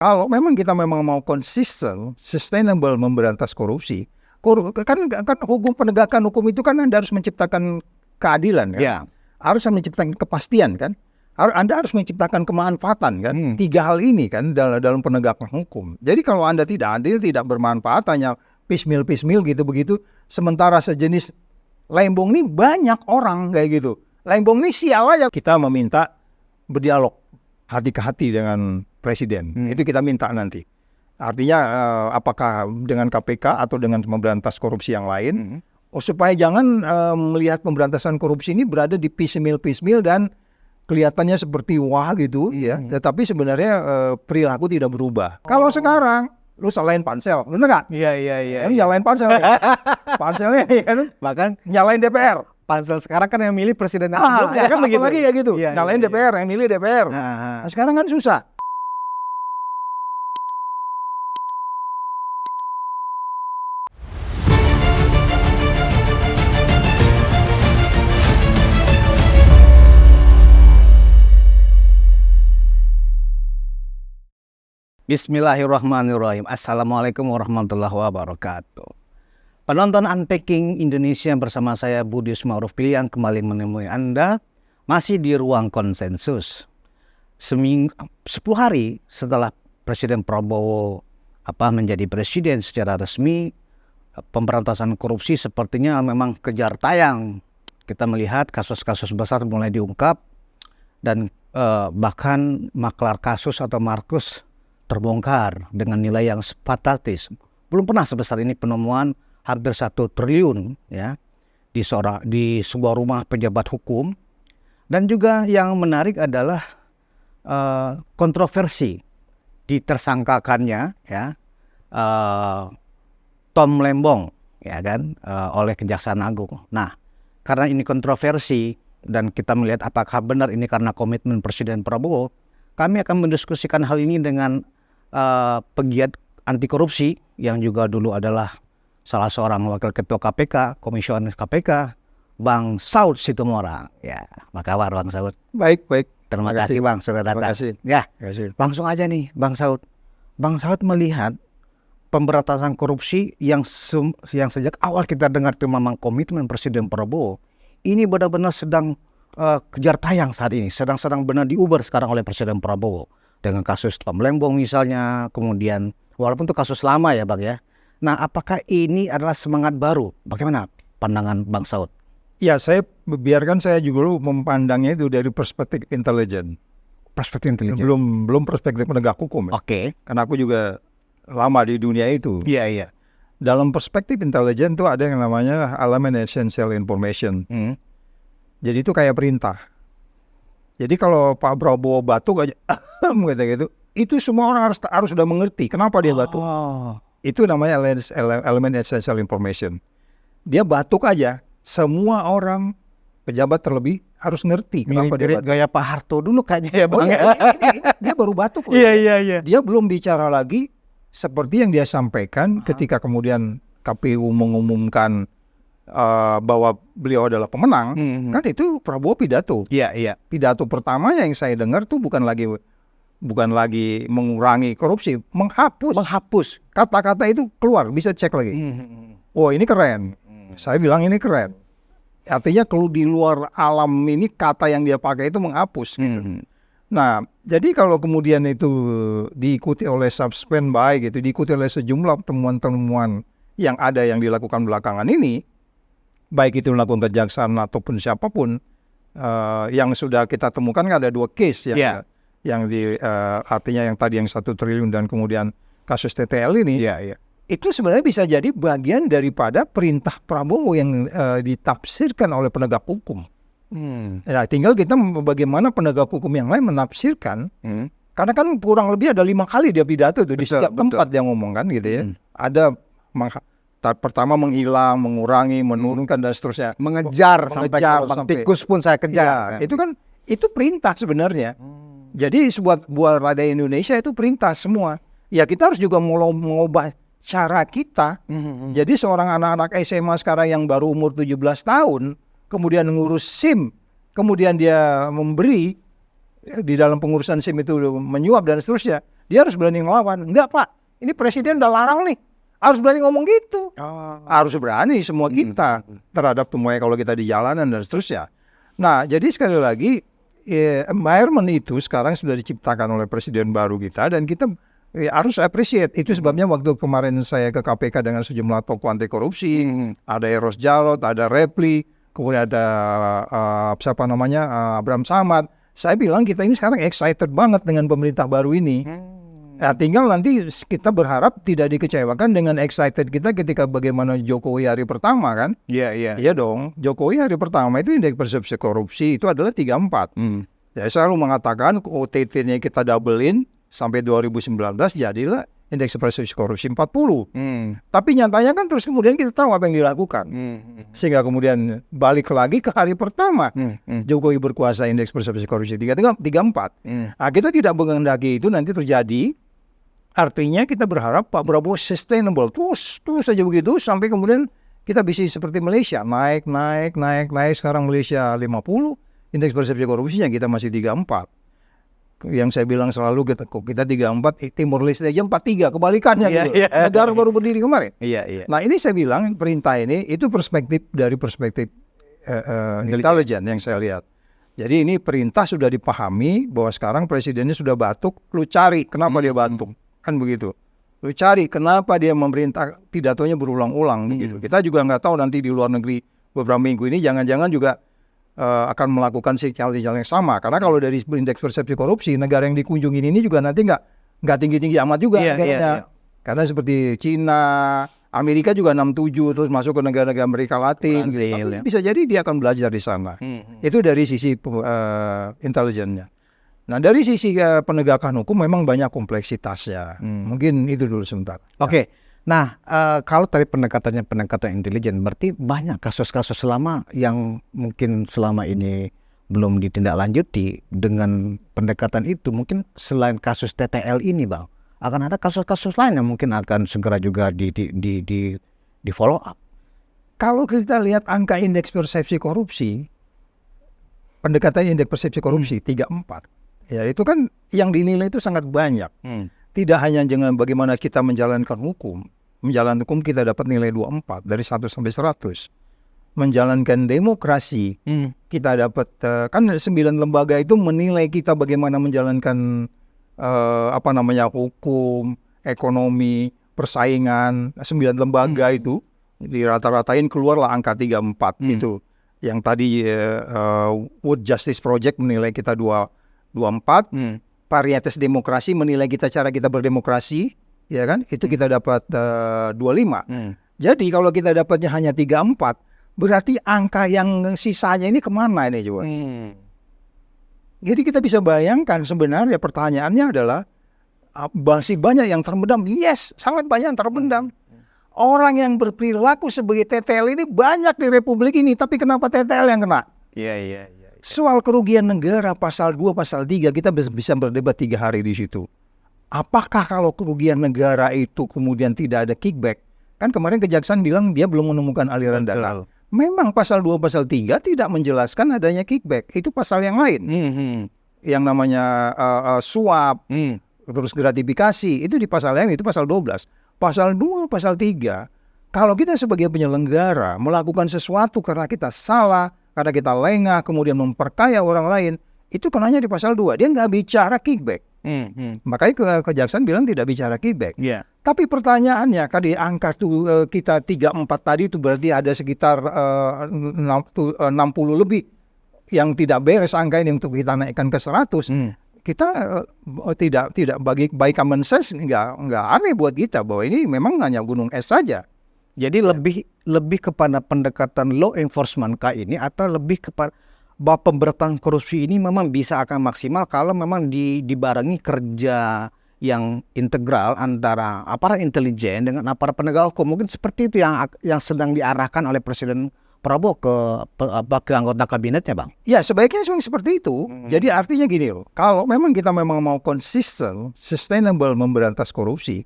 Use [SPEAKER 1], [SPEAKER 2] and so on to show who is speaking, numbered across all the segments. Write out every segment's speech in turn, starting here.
[SPEAKER 1] Kalau memang kita memang mau konsisten, sustainable memberantas korupsi, kan hukum penegakan hukum itu kan Anda harus menciptakan keadilan kan?
[SPEAKER 2] Ya.
[SPEAKER 1] Harus menciptakan kepastian kan? Anda harus menciptakan kemanfaatan kan? Tiga hal ini kan dalam penegakan hukum. Jadi kalau Anda tidak adil, tidak bermanfaat, hanya piecemeal gitu begitu, sementara sejenis Lembong ini banyak orang kayak gitu. Lembong ini sial aja. Kita meminta berdialog hati ke hati dengan presiden. Itu kita minta nanti. Artinya apakah dengan KPK atau dengan memberantas korupsi yang lain, supaya jangan melihat pemberantasan korupsi ini berada di piecemeal dan kelihatannya seperti wah gitu ya. Tetapi sebenarnya perilaku tidak berubah. Kalau sekarang lu salahin pansel, bener nggak?
[SPEAKER 2] Iya.
[SPEAKER 1] Nyalain pansel, panselnya ya kan?
[SPEAKER 2] Bahkan
[SPEAKER 1] Nyalain DPR.
[SPEAKER 2] pansel sekarang kan yang milih presiden sebelumnya kan begitu.
[SPEAKER 1] Apalagi ya gitu.
[SPEAKER 2] Iya,
[SPEAKER 1] Nyalain DPR, yang milih DPR. Nah, sekarang kan susah.
[SPEAKER 2] Bismillahirrahmanirrahim. Assalamualaikum warahmatullahi wabarakatuh. Penonton Unpacking Indonesia bersama saya Budi Ismauruf Piliang kembali menemui Anda masih di ruang konsensus. 10 hari setelah Presiden Prabowo menjadi presiden secara resmi, pemberantasan korupsi sepertinya memang kejar tayang. Kita melihat kasus-kasus besar mulai diungkap dan bahkan maklar kasus atau Markus terbongkar dengan nilai yang fantastis. Belum pernah sebesar ini penemuan hampir 1 triliun ya di sebuah rumah pejabat hukum. Dan juga yang menarik adalah kontroversi ditersangkakannya ya Tom Lembong ya kan oleh Kejaksaan Agung. Nah, karena ini kontroversi dan kita melihat apakah benar ini karena komitmen Presiden Prabowo, kami akan mendiskusikan hal ini dengan pegiat anti korupsi yang juga dulu adalah salah seorang wakil ketua KPK, komisioner KPK, Bang Saud Situmorang. Ya, apa kabar Bang Saud?
[SPEAKER 1] Baik.
[SPEAKER 2] Terima kasih Bang sudah datang.
[SPEAKER 1] Terima kasih.
[SPEAKER 2] Ya, langsung aja nih Bang Saud. Bang Saud melihat pemberantasan korupsi yang sejak awal kita dengar itu memang komitmen Presiden Prabowo, ini benar-benar sedang kejar tayang saat ini, sedang benar diuber sekarang oleh Presiden Prabowo. Dengan kasus Tom Lembong misalnya, kemudian walaupun itu kasus lama ya Bang ya. Nah, apakah ini adalah semangat baru? Bagaimana pandangan Bang Saud?
[SPEAKER 1] Ya, biarkan saya juga memandangnya itu dari perspektif intelijen.
[SPEAKER 2] Perspektif intelijen.
[SPEAKER 1] Belum perspektif penegak hukum ya.
[SPEAKER 2] Oke.
[SPEAKER 1] Karena aku juga lama di dunia itu.
[SPEAKER 2] Iya.
[SPEAKER 1] Dalam perspektif intelijen itu ada yang namanya elemen essential information. Jadi itu kayak perintah. Jadi kalau Pak Prabowo batuk aja, gitu, itu semua orang harus sudah mengerti kenapa dia batuk. Itu namanya elemen essential information. Dia batuk aja, semua orang pejabat terlebih harus ngerti kenapa dia batuk.
[SPEAKER 2] Gaya Pak Harto dulu kayaknya ya Bang.
[SPEAKER 1] Dia baru batuk loh.
[SPEAKER 2] Iya.
[SPEAKER 1] Dia belum bicara lagi seperti yang dia sampaikan ketika kemudian KPU mengumumkan bahwa beliau adalah pemenang, kan itu Prabowo pidato.
[SPEAKER 2] Iya.
[SPEAKER 1] Pidato pertama yang saya dengar tuh bukan lagi mengurangi korupsi, menghapus. Kata-kata itu keluar, bisa cek lagi. Oh, ini keren. Saya bilang ini keren. Artinya kalau di luar alam ini kata yang dia pakai itu menghapus gitu. Nah, jadi kalau kemudian itu diikuti oleh subsequent baik gitu, diikuti oleh sejumlah temuan-temuan yang ada yang dilakukan belakangan ini, baik itu melakukan kejaksaan ataupun siapapun, yang sudah kita temukan ada 2 case yang artinya yang tadi yang 1 triliun dan kemudian kasus TTL ini, itu sebenarnya bisa jadi bagian daripada perintah Prabowo yang ditafsirkan oleh penegak hukum. Ya, tinggal kita bagaimana penegak hukum yang lain menafsirkan, karena kan kurang lebih ada 5 kali dia pidato itu di setiap tempat dia ngomong kan gitu ya. Ada pertama menghilang, mengurangi, menurunkan dan seterusnya.
[SPEAKER 2] Mengejar sampai tikus pun saya kejar.
[SPEAKER 1] Ya, itu perintah sebenarnya. Jadi buat rakyat Indonesia itu perintah semua. Ya kita harus juga mengubah cara kita. Jadi seorang anak-anak SMA sekarang yang baru umur 17 tahun, kemudian ngurus SIM, kemudian dia memberi di dalam pengurusan SIM itu menyuap dan seterusnya. dia harus berani ngelawan. Enggak Pak, ini presiden udah larang nih, harus berani ngomong gitu. Harus berani semua kita terhadap semuanya kalau kita di jalanan dan seterusnya. Nah, jadi sekali lagi environment itu sekarang sudah diciptakan oleh presiden baru kita dan kita harus appreciate. Itu sebabnya waktu kemarin saya ke KPK dengan sejumlah tokoh anti korupsi, ada Eros Jarot, ada Repli, kemudian ada siapa namanya Abraham Samad. Saya bilang kita ini sekarang excited banget dengan pemerintah baru ini. Ya, tinggal nanti kita berharap tidak dikecewakan dengan excited kita ketika bagaimana Jokowi hari pertama kan.
[SPEAKER 2] Iya.
[SPEAKER 1] Iya dong, Jokowi hari pertama itu indeks persepsi korupsi itu adalah 34. Saya selalu mengatakan OTT-nya kita doublein sampai 2019 jadilah indeks persepsi korupsi 40. Tapi nyatanya kan terus kemudian kita tahu apa yang dilakukan. Sehingga kemudian balik lagi ke hari pertama. Jokowi berkuasa indeks persepsi korupsi 34. Nah, kita tidak menghendaki itu nanti terjadi. Artinya kita berharap Pak Prabowo sustainable terus saja begitu sampai kemudian kita bisa seperti Malaysia naik sekarang Malaysia 50 indeks persepsi korupsinya kita masih 34. Yang saya bilang selalu kita 34 Timor Leste aja 43 kebalikannya gitu. Negara baru berdiri kemarin. Nah, ini saya bilang perintah ini itu dari perspektif intelijen yang saya lihat. Jadi ini perintah sudah dipahami bahwa sekarang presidennya sudah batuk, lu cari kenapa dia batuk. Kan begitu. Lu cari kenapa dia memerintah pidatonya berulang-ulang gitu. Kita juga nggak tahu nanti di luar negeri beberapa minggu ini jangan-jangan juga akan melakukan sinyal yang sama. Karena kalau dari indeks persepsi korupsi negara yang dikunjungin ini juga nanti nggak tinggi-tinggi amat juga negaranya. Karena seperti Cina, Amerika juga 67 terus masuk ke negara-negara Amerika Latin. Gitu. Tapi bisa jadi dia akan belajar di sana. Itu dari sisi intelijennya. Nah, dari sisi penegakan hukum memang banyak kompleksitasnya. Mungkin itu dulu sebentar.
[SPEAKER 2] Oke. Nah, kalau tadi pendekatan intelijen, berarti banyak kasus-kasus lama yang mungkin selama ini belum ditindaklanjuti dengan pendekatan itu. Mungkin selain kasus TTL ini, Bang, akan ada kasus-kasus lain yang mungkin akan segera juga di follow up.
[SPEAKER 1] Kalau kita lihat angka indeks persepsi korupsi, pendekatan indeks persepsi korupsi 34. Ya itu kan yang dinilai itu sangat banyak. Tidak hanya dengan bagaimana kita menjalankan hukum. Menjalankan hukum kita dapat nilai 24 dari 1 sampai 100. Menjalankan demokrasi kita dapat kan 9 lembaga itu menilai kita bagaimana menjalankan hukum, ekonomi, persaingan. 9 lembaga itu dirata-ratain keluarlah angka 34 itu. Yang tadi World Justice Project menilai kita 24, Varietas Demokrasi menilai cara kita berdemokrasi, ya kan? Itu kita dapat 25. Jadi kalau kita dapatnya hanya 34, berarti angka yang sisanya ini kemana ini coba? Jadi kita bisa bayangkan sebenarnya pertanyaannya adalah masih banyak yang terpendam. Yes, sangat banyak yang terpendam. Orang yang berperilaku sebagai TTL ini banyak di Republik ini, tapi kenapa TTL yang kena?
[SPEAKER 2] Iya.
[SPEAKER 1] Soal kerugian negara pasal 2, pasal 3 kita bisa berdebat 3 hari di situ. Apakah kalau kerugian negara itu kemudian tidak ada kickback? Kan kemarin kejaksaan bilang dia belum menemukan aliran dana. Memang pasal 2, pasal 3 tidak menjelaskan adanya kickback. Itu pasal yang lain. Yang namanya suap, terus gratifikasi, itu di pasal yang itu pasal 12. Pasal 2, pasal 3, kalau kita sebagai penyelenggara melakukan sesuatu karena kita salah, karena kita lengah, kemudian memperkaya orang lain, itu kenanya di pasal 2. Dia nggak bicara kickback. Makanya kejaksaan bilang tidak bicara kickback. Tapi pertanyaannya, kan di angka tuh kita 34 tadi itu berarti ada sekitar 60 lebih yang tidak beres angka ini untuk kita naikkan ke 100. Kita tidak bagi common sense nggak aneh buat kita bahwa ini memang hanya gunung es saja.
[SPEAKER 2] Jadi lebih kepada pendekatan law enforcement kah ini, atau lebih kepada bahwa pemberantasan korupsi ini memang bisa akan maksimal kalau memang dibarengi kerja yang integral antara aparat intelijen dengan aparat penegak hukum. Mungkin seperti itu yang sedang diarahkan oleh Presiden Prabowo ke anggota kabinetnya, Bang.
[SPEAKER 1] Ya, sebaiknya memang seperti itu. Jadi artinya gini loh, kalau memang kita mau konsisten, sustainable memberantas korupsi,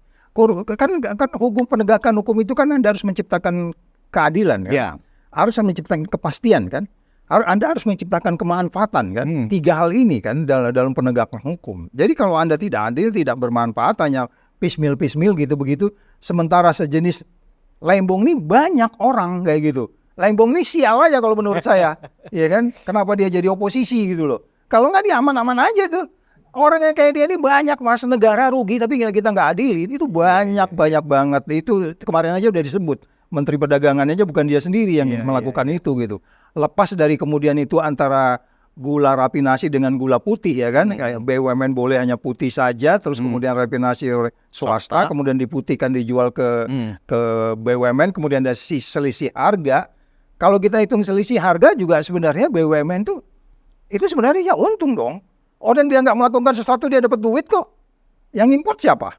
[SPEAKER 1] kan hukum penegakan hukum itu kan Anda harus menciptakan keadilan kan? Harus menciptakan kepastian kan? Anda harus menciptakan kemanfaatan kan. Tiga hal ini kan dalam penegakan hukum. Jadi kalau Anda tidak adil, tidak bermanfaat, hanya piecemeal gitu begitu. Sementara sejenis Lembong ini banyak orang kayak gitu. Lembong ini sial aja kalau menurut saya, ya kan? Kenapa dia jadi oposisi gitu loh? Kalau nggak dia aman-aman aja tuh. Orang yang kayak dia ini banyak, mas, negara rugi tapi kita nggak adilin, itu banyak banget. Itu kemarin aja udah disebut. Menteri Perdagangan aja bukan dia sendiri yang melakukan itu gitu. Lepas dari kemudian itu antara gula rafinasi dengan gula putih ya kan, kayak BUMN boleh hanya putih saja, terus kemudian rafinasi oleh swasta, kemudian diputihkan dijual ke BUMN, kemudian ada selisih harga. Kalau kita hitung selisih harga juga sebenarnya BUMN itu sebenarnya ya untung dong. Orang dia nggak melakukan sesuatu dia dapat duit kok. Yang import siapa?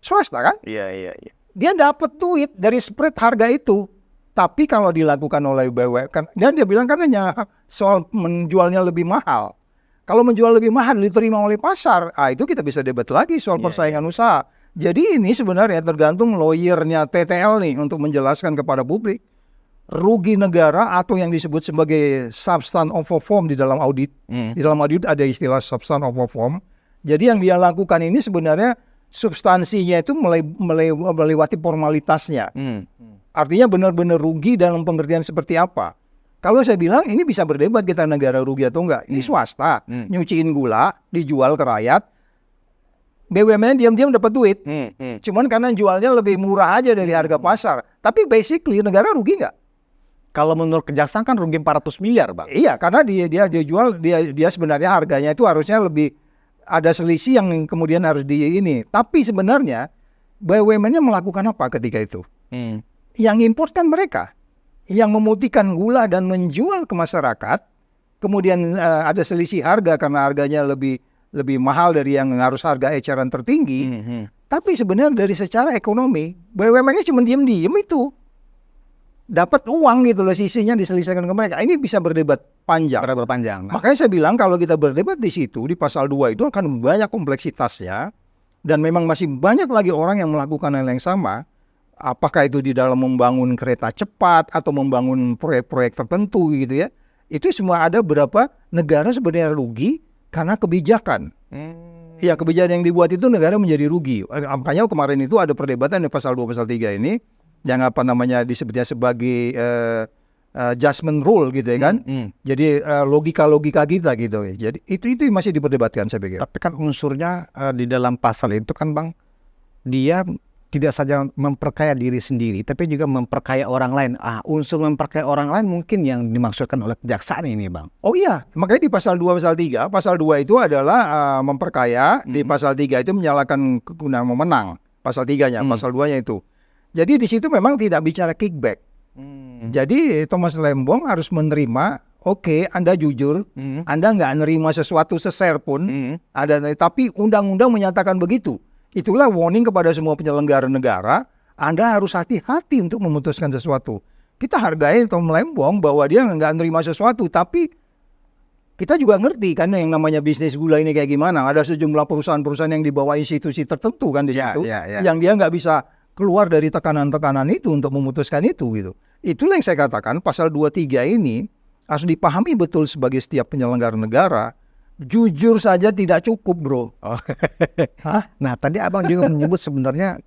[SPEAKER 1] Swasta kan?
[SPEAKER 2] Iya.
[SPEAKER 1] Dia dapat duit dari spread harga itu. Tapi kalau dilakukan oleh BUMN, dan dia bilang kan hanya soal menjualnya lebih mahal. Kalau menjual lebih mahal diterima oleh pasar, itu kita bisa debat lagi soal persaingan usaha. Jadi ini sebenarnya tergantung lawyernya TTL nih untuk menjelaskan kepada publik. Rugi negara atau yang disebut sebagai substance of a form di dalam audit. Di dalam audit ada istilah substance of a form. Jadi yang dia lakukan ini sebenarnya substansinya itu melewati formalitasnya. Artinya benar-benar rugi dalam pengertian seperti apa. Kalau saya bilang ini bisa berdebat kita negara rugi atau enggak. Ini swasta, nyuciin gula, dijual ke rakyat. BUMN diam-diam dapat duit. Cuman karena jualnya lebih murah aja dari harga pasar. Tapi basically negara rugi enggak?
[SPEAKER 2] Kalau menurut kejaksaan kan rugi 400 miliar, Bang.
[SPEAKER 1] Iya, karena dia jual dia sebenarnya harganya itu harusnya lebih ada selisih yang kemudian harus ini. Tapi sebenarnya BUMN-nya melakukan apa ketika itu? Yang import kan mereka. Yang memutihkan gula dan menjual ke masyarakat. Kemudian ada selisih harga karena harganya lebih mahal dari yang harus harga eceran tertinggi. Tapi sebenarnya dari secara ekonomi BUMN-nya cuma diem-diem itu. Dapat uang gitu loh, sisinya diselesaikan ke mereka. Ini bisa berdebat panjang. Makanya saya bilang kalau kita berdebat di situ, di pasal 2 itu akan banyak kompleksitasnya. Dan memang masih banyak lagi orang yang melakukan hal yang sama. Apakah itu di dalam membangun kereta cepat atau membangun proyek-proyek tertentu gitu ya. Itu semua ada berapa negara sebenarnya rugi karena kebijakan. Ya, kebijakan yang dibuat itu negara menjadi rugi. Makanya kemarin itu ada perdebatan di pasal 2 pasal 3 ini. Yang disebutnya sebagai judgment rule gitu ya kan. Jadi logika kita gitu. Jadi itu masih diperdebatkan saya pikir.
[SPEAKER 2] Tapi kan unsurnya di dalam pasal itu kan, Bang, dia tidak saja memperkaya diri sendiri, tapi juga memperkaya orang lain. Unsur memperkaya orang lain mungkin yang dimaksudkan oleh kejaksaan ini, Bang.
[SPEAKER 1] Oh iya, makanya di pasal 2 pasal 3, pasal 2 itu adalah memperkaya, di pasal 3 itu menyalakan kegunaan memenang. Pasal 3-nya, pasal 2-nya itu. Jadi di situ memang tidak bicara kickback. Jadi Thomas Lembong harus menerima, oke, Anda jujur, Anda nggak menerima sesuatu seser pun, tapi undang-undang menyatakan begitu. Itulah warning kepada semua penyelenggara negara, Anda harus hati-hati untuk memutuskan sesuatu. Kita hargai Thomas Lembong bahwa dia nggak menerima sesuatu, tapi kita juga ngerti kan yang namanya bisnis gula ini kayak gimana. Ada sejumlah perusahaan-perusahaan yang di bawah institusi tertentu kan di situ, yang dia nggak bisa keluar dari tekanan-tekanan itu untuk memutuskan itu gitu. Itulah yang saya katakan pasal 23 ini harus dipahami betul sebagai setiap penyelenggara negara. Jujur saja tidak cukup, bro.
[SPEAKER 2] Nah, tadi Abang juga menyebut sebenarnya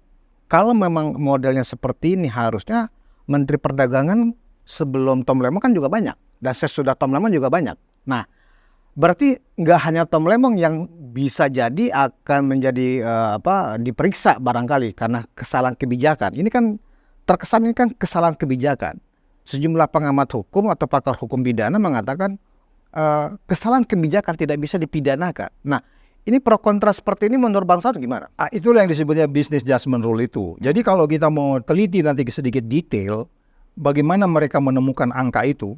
[SPEAKER 2] kalau memang modelnya seperti ini harusnya Menteri Perdagangan sebelum Tom Lembong kan juga banyak. Dan sesudah Tom Lembong juga banyak. Nah, berarti nggak hanya Tom Lembong yang bisa jadi akan menjadi diperiksa barangkali karena kesalahan kebijakan. Ini kan terkesan ini kan kesalahan kebijakan. Sejumlah pengamat hukum atau pakar hukum pidana mengatakan kesalahan kebijakan tidak bisa dipidanakan. Nah, ini pro kontra seperti ini menurut Bang Saud gimana?
[SPEAKER 1] Itulah yang disebutnya business judgment rule itu. Jadi kalau kita mau teliti nanti sedikit detail bagaimana mereka menemukan angka itu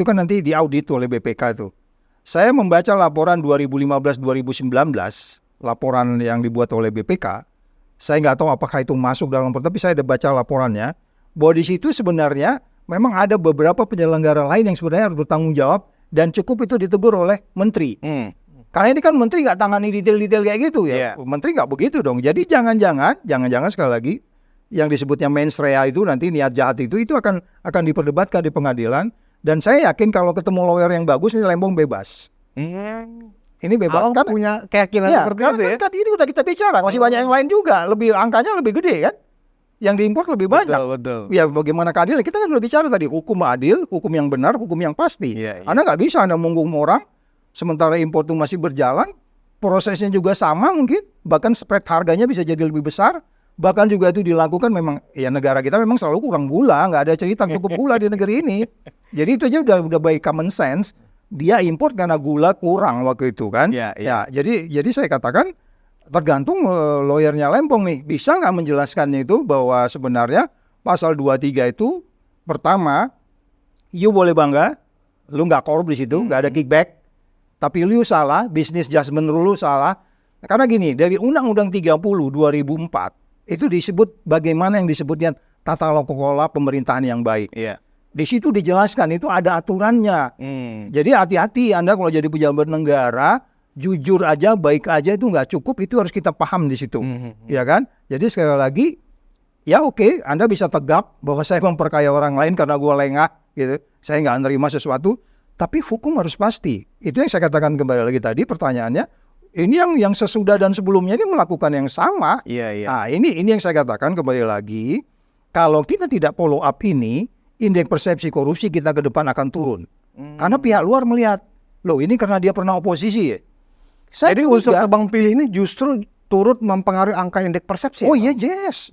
[SPEAKER 1] kan nanti diaudit oleh BPK itu. Saya membaca laporan 2015-2019, laporan yang dibuat oleh BPK. Saya nggak tahu apakah itu masuk dalam, tapi saya udah baca laporannya. Bahwa di situ sebenarnya memang ada beberapa penyelenggara lain yang sebenarnya harus bertanggung jawab dan cukup itu ditegur oleh menteri. Karena ini kan menteri nggak tangani detail-detail kayak gitu ya. Menteri nggak begitu dong. Jadi jangan-jangan sekali lagi yang disebutnya mens rea itu nanti niat jahat itu akan diperdebatkan di pengadilan. Dan saya yakin kalau ketemu lawyer yang bagus, ini Lembong bebas. Ini bebas
[SPEAKER 2] Kalau
[SPEAKER 1] kan?
[SPEAKER 2] punya keyakinan
[SPEAKER 1] Iya,
[SPEAKER 2] seperti
[SPEAKER 1] karena
[SPEAKER 2] itu ya.
[SPEAKER 1] kan ini udah kita bicara, masih banyak yang lain juga, angkanya lebih gede kan? Yang diimpor lebih banyak.
[SPEAKER 2] Betul.
[SPEAKER 1] Ya bagaimana keadilan? Kita kan udah bicara tadi, hukum adil, hukum yang benar, hukum yang pasti.
[SPEAKER 2] Iya.
[SPEAKER 1] Anda nggak bisa Anda menghukum orang, sementara impor itu masih berjalan, prosesnya juga sama mungkin, bahkan spread harganya bisa jadi lebih besar, bahkan juga itu dilakukan memang, ya negara kita memang selalu kurang gula, nggak ada cerita cukup gula di negeri ini. Jadi itu aja udah by common sense, dia impor karena gula kurang waktu itu kan.
[SPEAKER 2] Iya.
[SPEAKER 1] Ya, jadi saya katakan, tergantung lawyernya Lembong nih, bisa nggak menjelaskannya itu bahwa sebenarnya pasal 23 itu pertama, you boleh bangga, lu nggak korup di situ, nggak ada kickback, tapi lu salah, business judgment rule lu salah. Karena gini, dari Undang-Undang 30 2004 itu disebut bagaimana yang disebutnya tata kelola pemerintahan yang baik.
[SPEAKER 2] Iya.
[SPEAKER 1] Di situ dijelaskan itu ada aturannya. Jadi hati-hati Anda kalau jadi pejabat negara, jujur aja, baik aja itu nggak cukup, itu harus kita paham di situ, ya kan? Jadi sekali lagi, ya oke, Anda bisa tegak bahwa saya memperkaya orang lain karena gue lengah, gitu. Saya nggak nerima sesuatu, tapi hukum harus pasti. Itu yang saya katakan kembali lagi tadi, pertanyaannya, ini yang sesudah dan sebelumnya ini melakukan yang sama.
[SPEAKER 2] Iya.
[SPEAKER 1] Nah, ini yang saya katakan kembali lagi, kalau kita tidak follow up ini, indeks persepsi korupsi kita ke depan akan turun. Karena pihak luar melihat, loh ini karena dia pernah oposisi ya.
[SPEAKER 2] Jadi unsur tebang pilih ini justru turut mempengaruhi angka indeks persepsi.
[SPEAKER 1] Oh iya, jelas.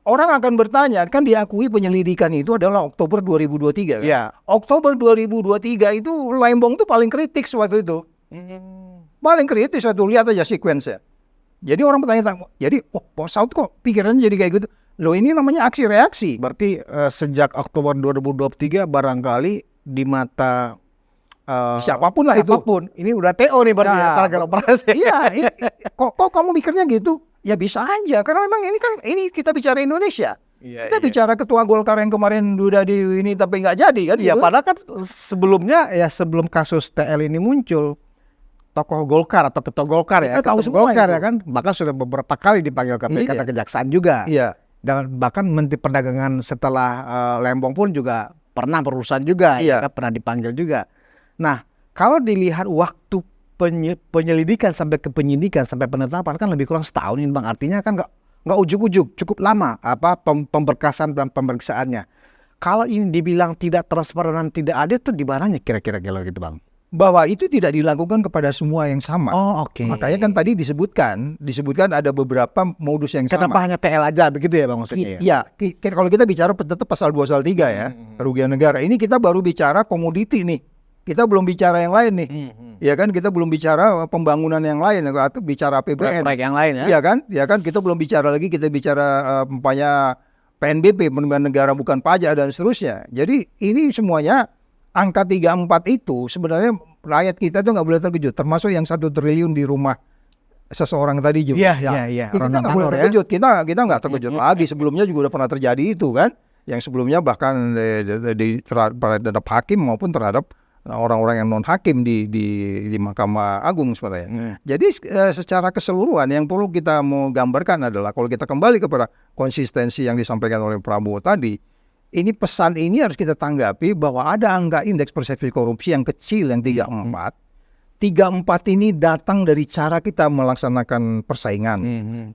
[SPEAKER 1] Orang akan bertanya, kan diakui penyelidikan itu adalah Oktober 2023 kan?
[SPEAKER 2] Iya.
[SPEAKER 1] Oktober 2023 itu Lembong tuh paling kritis waktu itu. Paling kritis waktu lihat aja sequence-nya. Jadi orang bertanya, jadi Bos Saud kok pikirannya jadi kayak gitu? Loh ini namanya aksi reaksi.
[SPEAKER 2] Berarti sejak Oktober 2023 barangkali di mata
[SPEAKER 1] siapapun lah itu.
[SPEAKER 2] Ini udah TO nih berarti target operasi.
[SPEAKER 1] Iya, kok kamu mikirnya gitu? Ya bisa aja, karena memang ini kita bicara Indonesia. Kita bicara ketua Golkar yang kemarin udah di ini tapi nggak jadi kan?
[SPEAKER 2] Iya,
[SPEAKER 1] gitu.
[SPEAKER 2] padahal kan sebelumnya ya sebelum kasus TL ini muncul, tokoh Golkar atau ketua Golkar ya,
[SPEAKER 1] Kita tahu
[SPEAKER 2] ketua
[SPEAKER 1] semua
[SPEAKER 2] Golkar
[SPEAKER 1] itu.
[SPEAKER 2] ya kan, bahkan sudah beberapa kali dipanggil KPK dan kejaksaan juga.
[SPEAKER 1] Iya.
[SPEAKER 2] Dan bahkan Menteri Perdagangan setelah Lembong pun juga pernah berurusan juga,
[SPEAKER 1] Iya.
[SPEAKER 2] ya, pernah dipanggil juga. Nah, kalau dilihat waktu penyelidikan sampai ke penyidikan sampai penetapan kan lebih kurang setahun ini Bang. Artinya kan nggak ujuk-ujuk, cukup lama pemberkasan dan pemeriksaannya. Kalau ini dibilang tidak transparan dan tidak adil itu di mananya kira-kira kalau gitu Bang?
[SPEAKER 1] Bahwa itu tidak dilakukan kepada semua yang sama.
[SPEAKER 2] Oh, oke.
[SPEAKER 1] Makanya kan tadi disebutkan ada beberapa modus yang
[SPEAKER 2] Kenapa
[SPEAKER 1] sama.
[SPEAKER 2] hanya TL aja begitu ya Bang maksudnya?
[SPEAKER 1] Iya, kalau kita bicara tetap pasal 2 pasal 3 ya, kerugian negara. Ini kita baru bicara komoditi nih. Kita belum bicara yang lain nih. Ya kan, kita belum bicara pembangunan yang lain atau bicara APBN.
[SPEAKER 2] Proyek yang lain ya?
[SPEAKER 1] Iya kan, kita belum bicara lagi, kita bicara umpamanya PNBP, penerimaan negara bukan pajak dan seterusnya. Jadi ini semuanya angka 34 itu sebenarnya rakyat kita tuh nggak boleh terkejut, termasuk yang 1 triliun di rumah seseorang tadi juga.
[SPEAKER 2] Iya.
[SPEAKER 1] Kita nggak boleh terkejut, kita nggak terkejut lagi. Sebelumnya juga udah pernah terjadi itu kan, yang sebelumnya bahkan terhadap hakim maupun terhadap orang-orang yang non hakim di Mahkamah Agung sebenarnya. Jadi secara keseluruhan yang perlu kita mau gambarkan adalah kalau kita kembali kepada konsistensi yang disampaikan oleh Prabowo tadi, ini pesan ini harus kita tanggapi bahwa ada angka indeks persepsi korupsi yang kecil yang 34. 34 ini datang dari cara kita melaksanakan persaingan.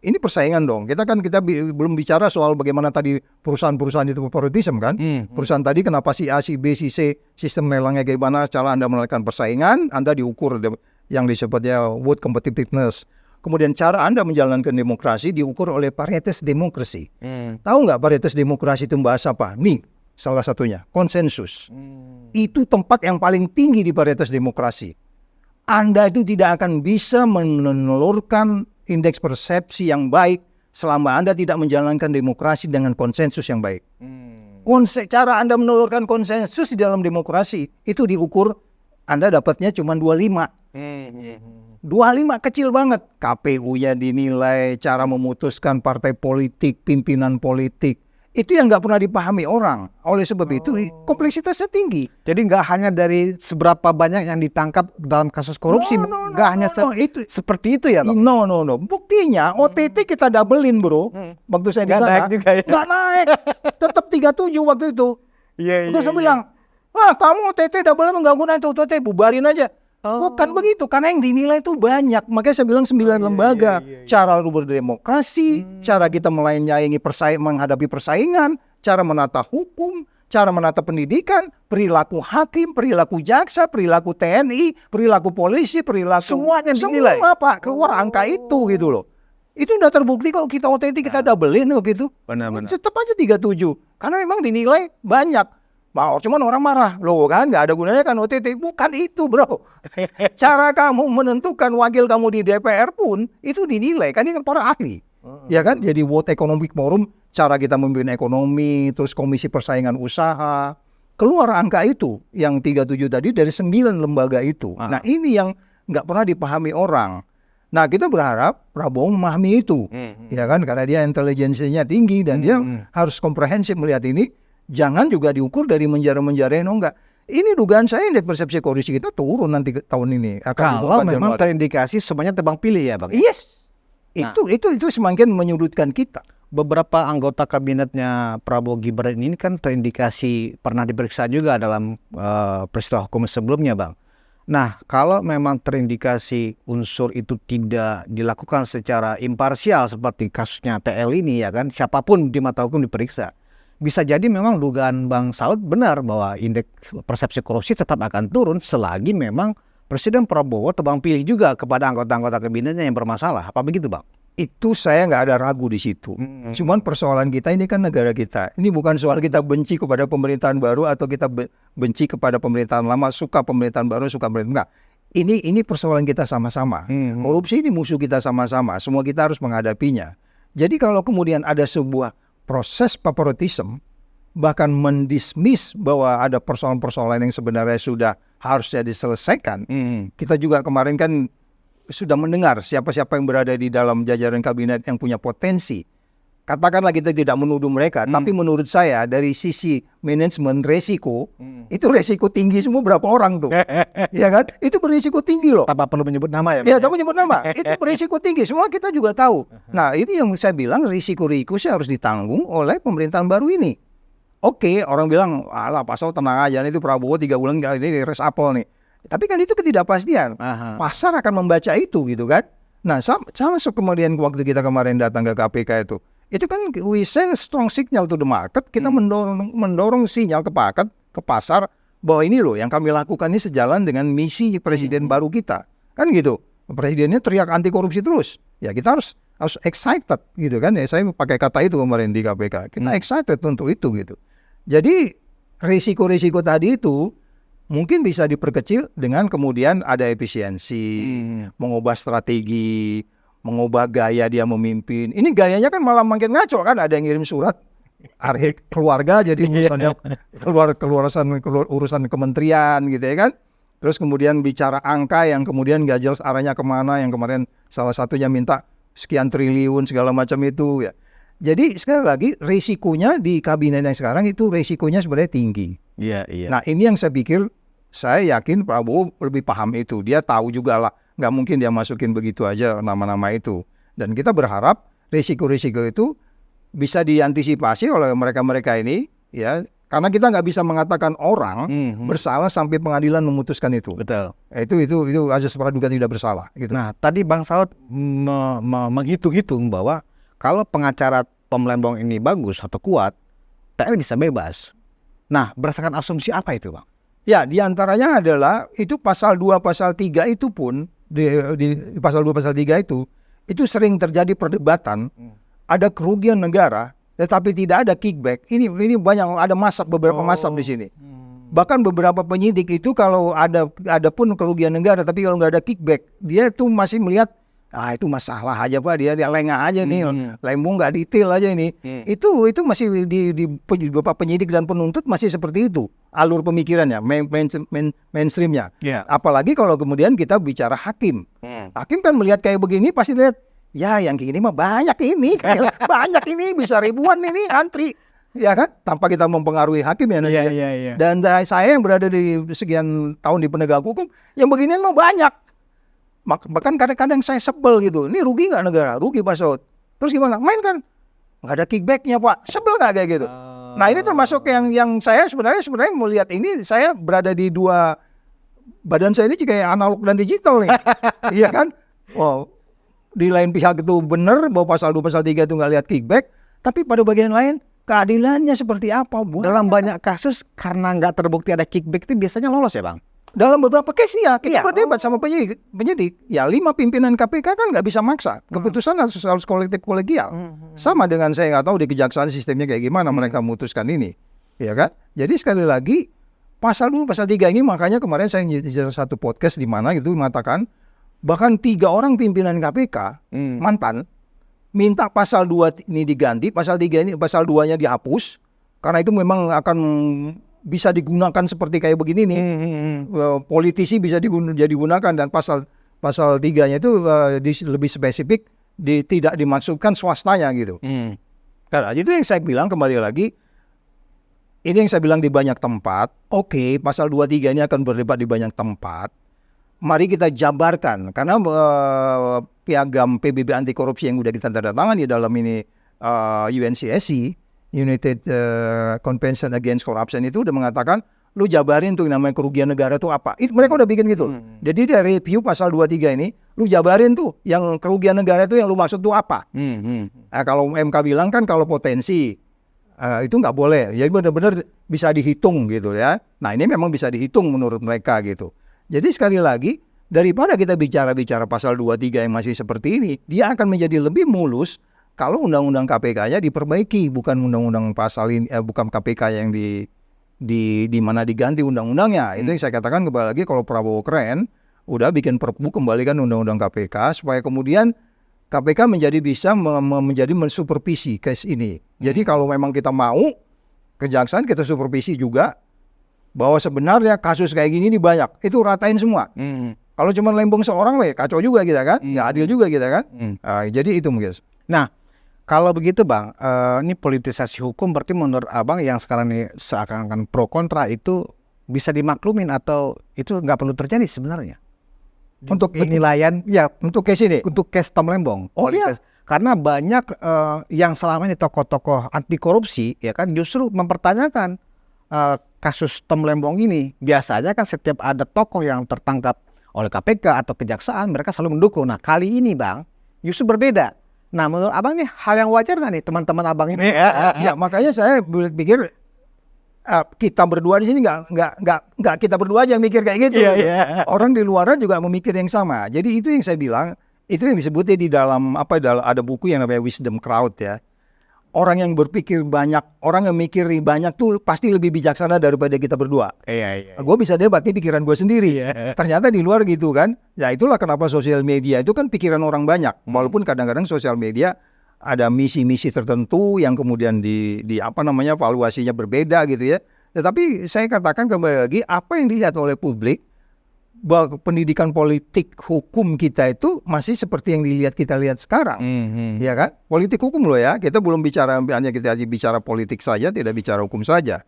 [SPEAKER 1] Ini persaingan dong. Kita belum bicara soal bagaimana tadi perusahaan-perusahaan itu favoritism kan. Perusahaan tadi kenapa si A, si B, si C, sistem lelangnya bagaimana, cara Anda melakukan persaingan, Anda diukur yang disebutnya world competitiveness. Kemudian cara Anda menjalankan demokrasi diukur oleh varietas demokrasi. Tahu nggak varietas demokrasi itu bahasa apa? Nih, salah satunya, konsensus. Itu tempat yang paling tinggi di varietas demokrasi. Anda itu tidak akan bisa menelurkan indeks persepsi yang baik selama Anda tidak menjalankan demokrasi dengan konsensus yang baik. Cara Anda menelurkan konsensus di dalam demokrasi itu diukur Anda dapatnya cuma 25. 25 kecil banget. KPU-nya dinilai, cara memutuskan partai politik, pimpinan politik. Itu yang nggak pernah dipahami orang. Oleh sebab itu kompleksitasnya tinggi.
[SPEAKER 2] Jadi nggak hanya dari seberapa banyak yang ditangkap dalam kasus korupsi, itu seperti itu ya Bang?
[SPEAKER 1] No. Buktinya OTT kita doublein bro. Waktu saya di sana
[SPEAKER 2] nggak naik juga ya?
[SPEAKER 1] Nggak naik. Tetap 37 waktu itu. Terus saya bilang, kamu OTT double nggak guna itu OTT, bubarin aja. Bukan begitu, karena yang dinilai itu banyak. Makanya saya bilang 9 lembaga. Cara lu berdemokrasi, cara kita menyaingi menghadapi persaingan, cara menata hukum, cara menata pendidikan, perilaku hakim, perilaku jaksa, perilaku TNI, perilaku polisi, perilaku
[SPEAKER 2] Semuanya dinilai.
[SPEAKER 1] Semua Pak, keluar angka itu gitu loh. Itu udah terbukti kalau kita OTT kita doublein gitu.
[SPEAKER 2] Benar-benar.
[SPEAKER 1] Tetap aja 37. Karena memang dinilai banyak. Cuman orang marah. Loh kan nggak ada gunanya kan OTT. Bukan itu bro. Cara kamu menentukan wakil kamu di DPR pun itu dinilai. Kan ini kan para ahli. Ya kan? Jadi World Economic Forum, cara kita memimpin ekonomi, terus Komisi Persaingan Usaha. Keluar angka itu. Yang 37 tadi dari 9 lembaga itu. Nah ini yang nggak pernah dipahami orang. Nah kita berharap Prabowo memahami itu. Ya kan? Karena dia intelijensinya tinggi dan dia harus komprehensif melihat ini. Jangan juga diukur dari menjara-menjarain, enggak. Ini dugaan saya indeks persepsi korupsi kita turun nanti tahun ini.
[SPEAKER 2] Kalau memang terindikasi semuanya tebang pilih ya Bang?
[SPEAKER 1] Yes. Itu semakin menyudutkan kita.
[SPEAKER 2] Beberapa anggota kabinetnya Prabowo Gibran ini kan terindikasi pernah diperiksa juga dalam peristiwa hukum sebelumnya Bang. Nah kalau memang terindikasi unsur itu tidak dilakukan secara imparsial seperti kasusnya TL ini ya kan, siapapun di mata hukum diperiksa. Bisa jadi memang dugaan Bang Saud benar bahwa indeks persepsi korupsi tetap akan turun selagi memang Presiden Prabowo tebang pilih juga kepada anggota-anggota kabinetnya yang bermasalah. Apa begitu Bang?
[SPEAKER 1] Itu saya nggak ada ragu di situ. Cuman persoalan kita ini kan negara kita. Ini bukan soal kita benci kepada pemerintahan baru atau kita benci kepada pemerintahan lama, suka pemerintahan baru, suka pemerintahan. Enggak. Ini persoalan kita sama-sama. Korupsi ini musuh kita sama-sama. Semua kita harus menghadapinya. Jadi kalau kemudian ada sebuah proses favoritism, bahkan mendismiss bahwa ada persoalan-persoalan yang sebenarnya sudah harusnya diselesaikan. Kita juga kemarin kan sudah mendengar siapa-siapa yang berada di dalam jajaran kabinet yang punya potensi. Katakanlah kita tidak menuduh mereka, tapi menurut saya dari sisi manajemen resiko, itu resiko tinggi semua berapa orang tuh. Ya kan? Itu berisiko tinggi loh.
[SPEAKER 2] Tanpa perlu menyebut nama ya?
[SPEAKER 1] Ya, tanpa menyebut nama. Itu berisiko tinggi, semua kita juga tahu. Nah, ini yang saya bilang risiko-risiko harus ditanggung oleh pemerintahan baru ini. Oke, orang bilang, alah pasal tenang aja, itu Prabowo 3 bulan ini resapel nih. Tapi kan itu ketidakpastian. Pasar akan membaca itu gitu kan. Nah, sama kemudian waktu kita kemarin datang ke KPK itu kan we send strong signal to the market, kita mendorong sinyal ke pasar bahwa ini loh yang kami lakukan ini sejalan dengan misi presiden baru kita. Kan gitu. Presidennya teriak anti korupsi terus. Ya kita harus excited gitu kan. Ya saya pakai kata itu kemarin di KPK. Kita excited untuk itu gitu. Jadi risiko-risiko tadi itu mungkin bisa diperkecil dengan kemudian ada efisiensi, mengubah strategi, mengubah gaya dia memimpin. Ini gayanya kan malah makin ngaco kan, ada yang ngirim surat keluarga jadi urusannya urusan kementerian gitu ya kan. Terus kemudian bicara angka yang kemudian gak jelas arahnya kemana, yang kemarin salah satunya minta sekian triliun segala macam itu ya. Jadi sekali lagi risikonya di kabinet yang sekarang itu risikonya sebenarnya tinggi.
[SPEAKER 2] Iya.
[SPEAKER 1] Nah ini yang saya pikir, saya yakin Prabowo lebih paham itu. Dia tahu juga lah, nggak mungkin dia masukin begitu aja nama-nama itu. Dan kita berharap risiko-risiko itu bisa diantisipasi oleh mereka-mereka ini, ya. Karena kita nggak bisa mengatakan orang bersalah sampai pengadilan memutuskan itu.
[SPEAKER 2] Betul.
[SPEAKER 1] Itu azas praduga tidak bersalah. Gitu.
[SPEAKER 2] Nah, tadi Bang Saud menghitung-hitung bahwa kalau pengacara Melembong ini bagus atau kuat, TL bisa bebas. Nah, berdasarkan asumsi apa itu, Bang?
[SPEAKER 1] Ya, diantaranya adalah itu pasal 2, pasal 3 itu pun di pasal 2, pasal 3 itu sering terjadi perdebatan. Ada kerugian negara, tetapi tidak ada kickback. Ini banyak ada beberapa masab di sini. Bahkan beberapa penyidik itu kalau ada pun kerugian negara, tapi kalau nggak ada kickback, dia itu masih melihat itu masalah aja Pak, dia lengah aja nih, lembung nggak detail aja ini. Itu masih di beberapa penyidik dan penuntut masih seperti itu alur pemikirannya, mainstreamnya. Apalagi kalau kemudian kita bicara hakim. Hakim kan melihat kayak begini pasti lihat, ya yang kayak gini mah banyak ini, banyak ini bisa ribuan ini antri. Ya kan, tanpa kita mempengaruhi hakim ya.
[SPEAKER 2] Iya.
[SPEAKER 1] Dan saya yang berada di sekian tahun di penegak hukum, yang beginian mah banyak. Bahkan kadang-kadang saya sebel gitu. Ini rugi nggak negara? Rugi Pak Saud. Terus gimana? Main kan? Nggak ada kickbacknya Pak. Sebel nggak kayak gitu? Nah ini termasuk yang saya sebenarnya melihat ini, saya berada di dua badan saya ini kayak analog dan digital nih. Iya kan? Wow. Di lain pihak itu benar bahwa pasal 2 pasal 3 itu nggak lihat kickback, tapi pada bagian lain keadilannya seperti apa?
[SPEAKER 2] Dalam banyak kasus karena nggak terbukti ada kickback itu biasanya lolos ya Bang?
[SPEAKER 1] Dalam beberapa case ya kita berdebat sama penyidik. Ya 5 pimpinan KPK kan nggak bisa maksa. Keputusan harus kolektif kolegial. Sama dengan saya nggak tahu di kejaksaan sistemnya kayak gimana mereka memutuskan ini, ya kan? Jadi sekali lagi pasal 2 pasal 3 ini, makanya kemarin saya di satu podcast di mana itu mengatakan bahkan 3 orang pimpinan KPK mantan minta pasal 2 ini diganti, pasal 3 ini, pasal 2-nya dihapus karena itu memang akan bisa digunakan seperti kayak begini nih. Politisi bisa digunakan, dan pasal 3-nya itu lebih spesifik tidak dimaksudkan swastanya gitu. Karena itu yang saya bilang kembali lagi, ini yang saya bilang di banyak tempat. Oke, pasal 2-3 ini akan berdebat di banyak tempat. Mari kita jabarkan, karena piagam PBB anti korupsi yang udah kita tanda tangan di dalam ini UNCSC, United Convention Against Corruption, itu udah mengatakan lu jabarin tuh namanya kerugian negara itu apa. Mereka udah bikin gitu. Jadi dari review pasal 2-3 ini, lu jabarin tuh yang kerugian negara itu yang lu maksud tuh apa. Nah, kalau MK bilang kan kalau potensi itu nggak boleh. Jadi benar-benar bisa dihitung gitu ya. Nah ini memang bisa dihitung menurut mereka gitu. Jadi sekali lagi, daripada kita bicara pasal 2-3 yang masih seperti ini, dia akan menjadi lebih mulus kalau undang-undang KPK-nya diperbaiki, bukan undang-undang pasal ini, bukan KPK yang di mana diganti undang-undangnya. Itu yang saya katakan kembali lagi, kalau Prabowo keren, udah bikin perpu kembalikan undang-undang KPK supaya kemudian KPK bisa menjadi mensupervisi case ini. Jadi kalau memang kita mau, kejaksaan kita supervisi juga bahwa sebenarnya kasus kayak gini ini banyak, itu ratain semua. Kalau cuma lembong seorang, kacau juga kita kan, nggak adil juga kita kan. Jadi itu mungkin.
[SPEAKER 2] Nah, kalau begitu Bang, ini politisasi hukum berarti menurut Abang yang sekarang ini seakan-akan pro kontra itu bisa dimaklumin atau itu nggak perlu terjadi sebenarnya?
[SPEAKER 1] Untuk
[SPEAKER 2] penilaian ya
[SPEAKER 1] untuk case ini,
[SPEAKER 2] untuk case Tom Lembong.
[SPEAKER 1] Oh iya.
[SPEAKER 2] Karena banyak yang selama ini tokoh-tokoh anti korupsi ya kan justru mempertanyakan kasus Tom Lembong ini. Biasanya kan setiap ada tokoh yang tertangkap oleh KPK atau kejaksaan, mereka selalu mendukung. Nah kali ini Bang justru berbeda. Nah menurut Abang nih hal yang wajar nggak nih teman-teman Abang ini?
[SPEAKER 1] Ya makanya saya pikir kita berdua di sini nggak kita berdua aja yang mikir kayak gitu. Orang di luar juga memikir yang sama. Jadi itu yang saya bilang, itu yang disebutnya di dalam ada buku yang namanya Wisdom Crowd ya. Orang yang berpikir banyak, orang yang mikir banyak tuh pasti lebih bijaksana daripada kita berdua. Gue bisa debat nih pikiran gue sendiri. Ternyata di luar gitu kan. Ya itulah kenapa sosial media itu kan pikiran orang banyak. Walaupun kadang-kadang sosial media ada misi-misi tertentu yang kemudian valuasinya berbeda gitu ya. Tetapi saya katakan kembali lagi, apa yang dilihat oleh publik bahwa pendidikan politik hukum kita itu masih seperti yang kita lihat sekarang. Ya kan? Politik hukum loh ya. Kita belum hanya bicara politik saja, tidak bicara hukum saja.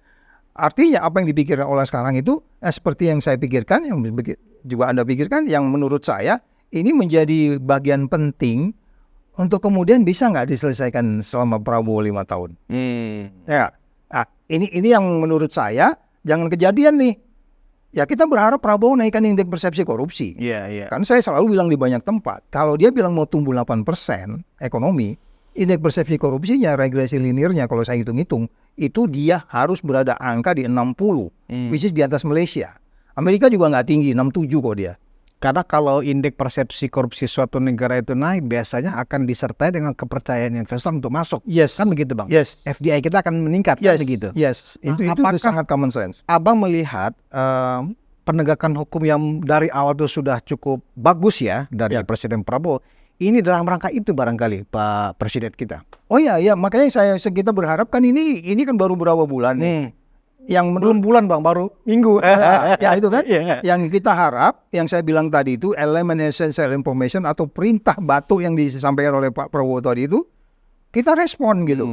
[SPEAKER 1] Artinya apa yang dipikirkan oleh sekarang itu seperti yang saya pikirkan, yang juga Anda pikirkan, yang menurut saya ini menjadi bagian penting untuk kemudian bisa nggak diselesaikan selama Prabowo 5 tahun. Ya, ini yang menurut saya jangan kejadian nih. Ya kita berharap Prabowo naikkan indeks persepsi korupsi. Kan saya selalu bilang di banyak tempat, kalau dia bilang mau tumbuh 8% ekonomi, indeks persepsi korupsinya, regresi liniernya kalau saya hitung-hitung, itu dia harus berada angka di 60, which is di atas Malaysia. Amerika juga nggak tinggi, 67 kok dia.
[SPEAKER 2] Karena kalau indeks persepsi korupsi suatu negara itu naik, biasanya akan disertai dengan kepercayaan investor untuk masuk. Kan begitu Bang? FDI kita akan meningkat, kan begitu?
[SPEAKER 1] Itu sangat common sense.
[SPEAKER 2] Abang melihat penegakan hukum yang dari awal itu sudah cukup bagus ya dari Presiden Prabowo. Ini dalam rangka itu barangkali Pak Presiden kita.
[SPEAKER 1] Oh iya, makanya kita berharap kan ini kan baru berapa bulan nih. Yang
[SPEAKER 2] belum bulan Bang, baru minggu.
[SPEAKER 1] Ya itu kan. Yang kita harap, yang saya bilang tadi itu elemen essential information atau perintah batu yang disampaikan oleh Pak Prabowo tadi itu, kita respon gitu.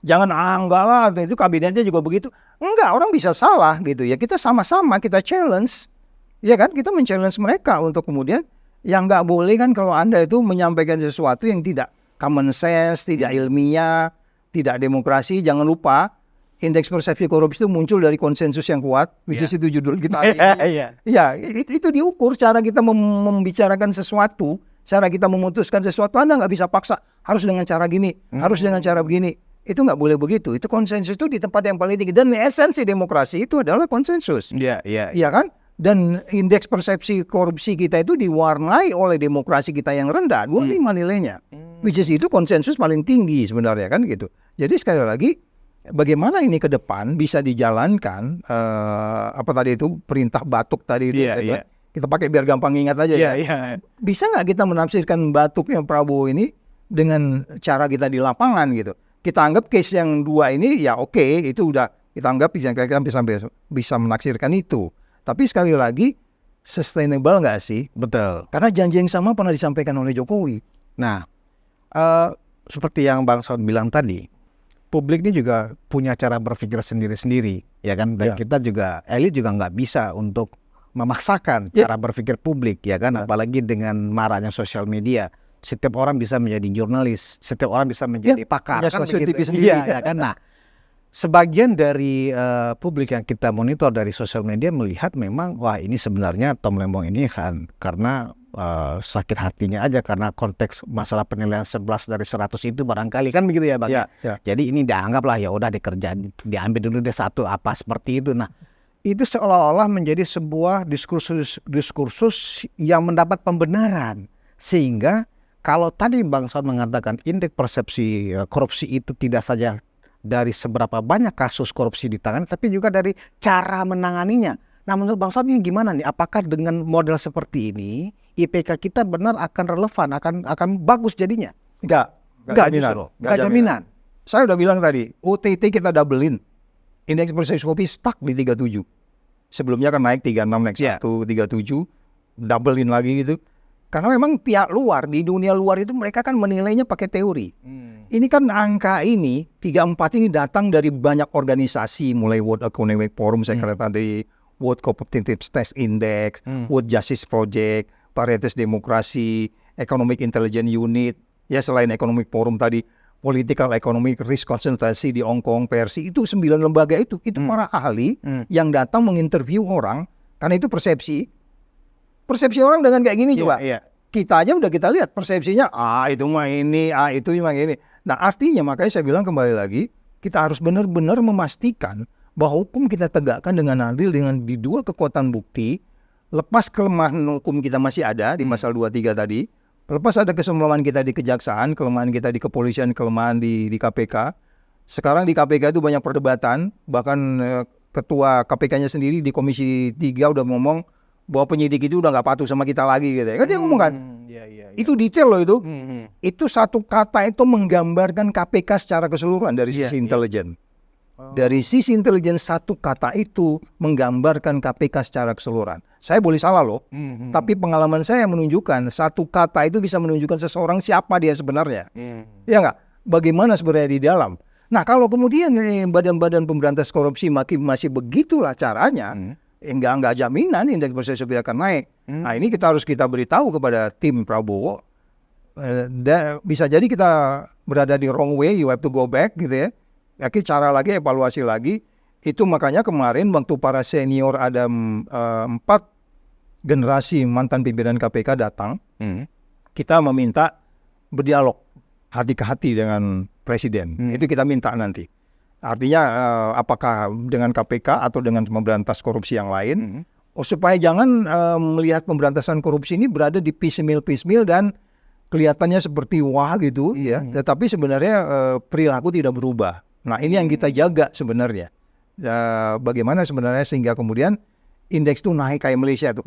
[SPEAKER 1] Jangan enggak lah, itu kabinetnya juga begitu. Enggak, orang bisa salah gitu ya. Kita sama-sama kita challenge. Ya kan, kita men-challenge mereka untuk kemudian yang enggak boleh kan kalau Anda itu menyampaikan sesuatu yang tidak common sense, tidak ilmiah, tidak demokrasi, jangan lupa indeks persepsi korupsi itu muncul dari konsensus yang kuat, which is itu judul kita. Iya, itu diukur cara kita membicarakan sesuatu, cara kita memutuskan sesuatu. Anda nggak bisa paksa harus dengan cara gini, harus dengan cara begini. Itu nggak boleh begitu. Itu konsensus itu di tempat yang paling tinggi. Dan esensi demokrasi itu adalah konsensus. Iya kan? Dan indeks persepsi korupsi kita itu diwarnai oleh demokrasi kita yang rendah, 25 nilainya. Which is itu konsensus paling tinggi sebenarnya kan gitu. Jadi sekali lagi, bagaimana ini ke depan bisa dijalankan, apa tadi itu, perintah batuk tadi itu, kita pakai biar gampang ingat aja Bisa nggak kita menafsirkan batuknya Prabowo ini dengan cara kita di lapangan gitu. Kita anggap case yang 2 ini ya oke, itu udah kita anggap bisa menaksirkan itu. Tapi sekali lagi, sustainable nggak sih?
[SPEAKER 2] Betul.
[SPEAKER 1] Karena janji yang sama pernah disampaikan oleh Jokowi.
[SPEAKER 2] Nah, seperti yang Bang Saud bilang tadi, publik ini juga punya cara berpikir sendiri-sendiri, ya kan? Dan kita juga, elit juga nggak bisa untuk memaksakan cara berpikir publik, ya kan? Apalagi dengan maraknya sosial media. Setiap orang bisa menjadi jurnalis, setiap orang bisa menjadi pakar.
[SPEAKER 1] Kan begitu.
[SPEAKER 2] Ya kan? Nah, sebagian dari publik yang kita monitor dari sosial media melihat memang, wah ini sebenarnya Tom Lembong ini kan karena sakit hatinya aja karena konteks masalah penilaian 11 dari 100 itu barangkali kan begitu ya Bang. Jadi ini dianggaplah ya udah dikerjain, diambil dulu deh satu apa seperti itu. Nah, itu seolah-olah menjadi sebuah diskursus yang mendapat pembenaran. Sehingga kalau tadi Bang Saud mengatakan indeks persepsi korupsi itu tidak saja dari seberapa banyak kasus korupsi ditangani, tapi juga dari cara menanganinya. Nah, menurut Bang Saud ini gimana nih? Apakah dengan model seperti ini, IPK kita benar akan relevan, akan bagus jadinya?
[SPEAKER 1] Enggak jaminan. Saya udah bilang tadi, OTT kita doublein. Indeks persepsi korupsi stuck di 37. Sebelumnya kan naik 36, naik 1, 37, doublein lagi gitu. Karena memang pihak luar, di dunia luar itu mereka kan menilainya pakai teori. Ini kan angka ini, 34 ini datang dari banyak organisasi, mulai World Economic Forum, saya kira tadi, World Competitiveness Test Index, World Justice Project, Paritas Demokrasi, Economic Intelligence Unit, ya selain Economic Forum tadi, Political Economic Risk Consultancy di Hong Kong, Persi, itu 9 lembaga itu para ahli yang datang menginterview orang, karena itu persepsi orang dengan kayak gini juga. Kita aja udah kita lihat persepsinya, itu mah ini, itu mah ini. Nah artinya makanya saya bilang kembali lagi, kita harus benar-benar memastikan bahwa hukum kita tegakkan dengan adil dengan di dua kekuatan bukti, lepas kelemahan hukum kita masih ada di pasal 23 tadi, lepas ada kesempurnaan kita di kejaksaan, kelemahan kita di kepolisian, kelemahan di KPK. Sekarang di KPK itu banyak perdebatan, bahkan ketua KPK-nya sendiri di Komisi 3 udah ngomong bahwa penyidik itu udah nggak patuh sama kita lagi gitu ya. Kan dia ngomong kan. Itu detail loh itu. Itu satu kata itu menggambarkan KPK secara keseluruhan dari sisi intelijen. Dari sisi intelijen satu kata itu menggambarkan KPK secara keseluruhan. Saya boleh salah loh. Tapi pengalaman saya menunjukkan satu kata itu bisa menunjukkan seseorang siapa dia sebenarnya. Ya nggak? Bagaimana sebenarnya di dalam. Nah kalau kemudian badan-badan pemberantas korupsi masih begitulah caranya. Enggak jaminan indeks persepsi akan naik. Nah ini kita beritahu kepada tim Prabowo. Bisa jadi kita berada di wrong way, you have to go back gitu ya. Cara lagi, evaluasi lagi. Itu makanya kemarin waktu para senior ada 4 generasi mantan pimpinan KPK datang. Kita meminta berdialog hati ke hati dengan Presiden. Itu kita minta nanti. Artinya apakah dengan KPK atau dengan memberantas korupsi yang lain, supaya jangan melihat pemberantasan korupsi ini berada di piecemeal dan kelihatannya seperti wah gitu ya, tetapi sebenarnya perilaku tidak berubah. Nah ini yang kita jaga sebenarnya. Bagaimana sebenarnya sehingga kemudian indeks itu naik kayak Malaysia tuh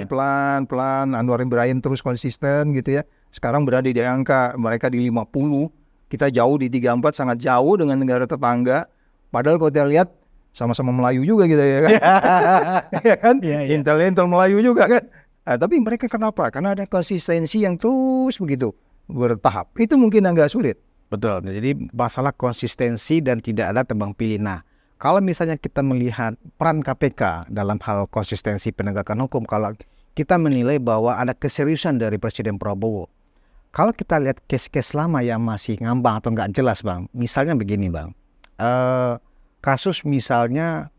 [SPEAKER 1] pelan, Anwar Ibrahim terus konsisten gitu ya. Sekarang berada di angka mereka di 50. Kita jauh di 34, sangat jauh dengan negara tetangga. Padahal kalau kita lihat sama-sama Melayu juga gitu ya kan. Ya kan? Intel Melayu juga kan. Tapi mereka kenapa? Karena ada konsistensi yang terus begitu bertahap. Itu mungkin agak sulit.
[SPEAKER 2] Betul. Jadi masalah konsistensi dan tidak ada tebang pilih. Nah, kalau misalnya kita melihat peran KPK dalam hal konsistensi penegakan hukum, kalau kita menilai bahwa ada keseriusan dari Presiden Prabowo. Kalau kita lihat case-case lama yang masih ngambang atau nggak jelas Bang, misalnya begini Bang, kasus misalnya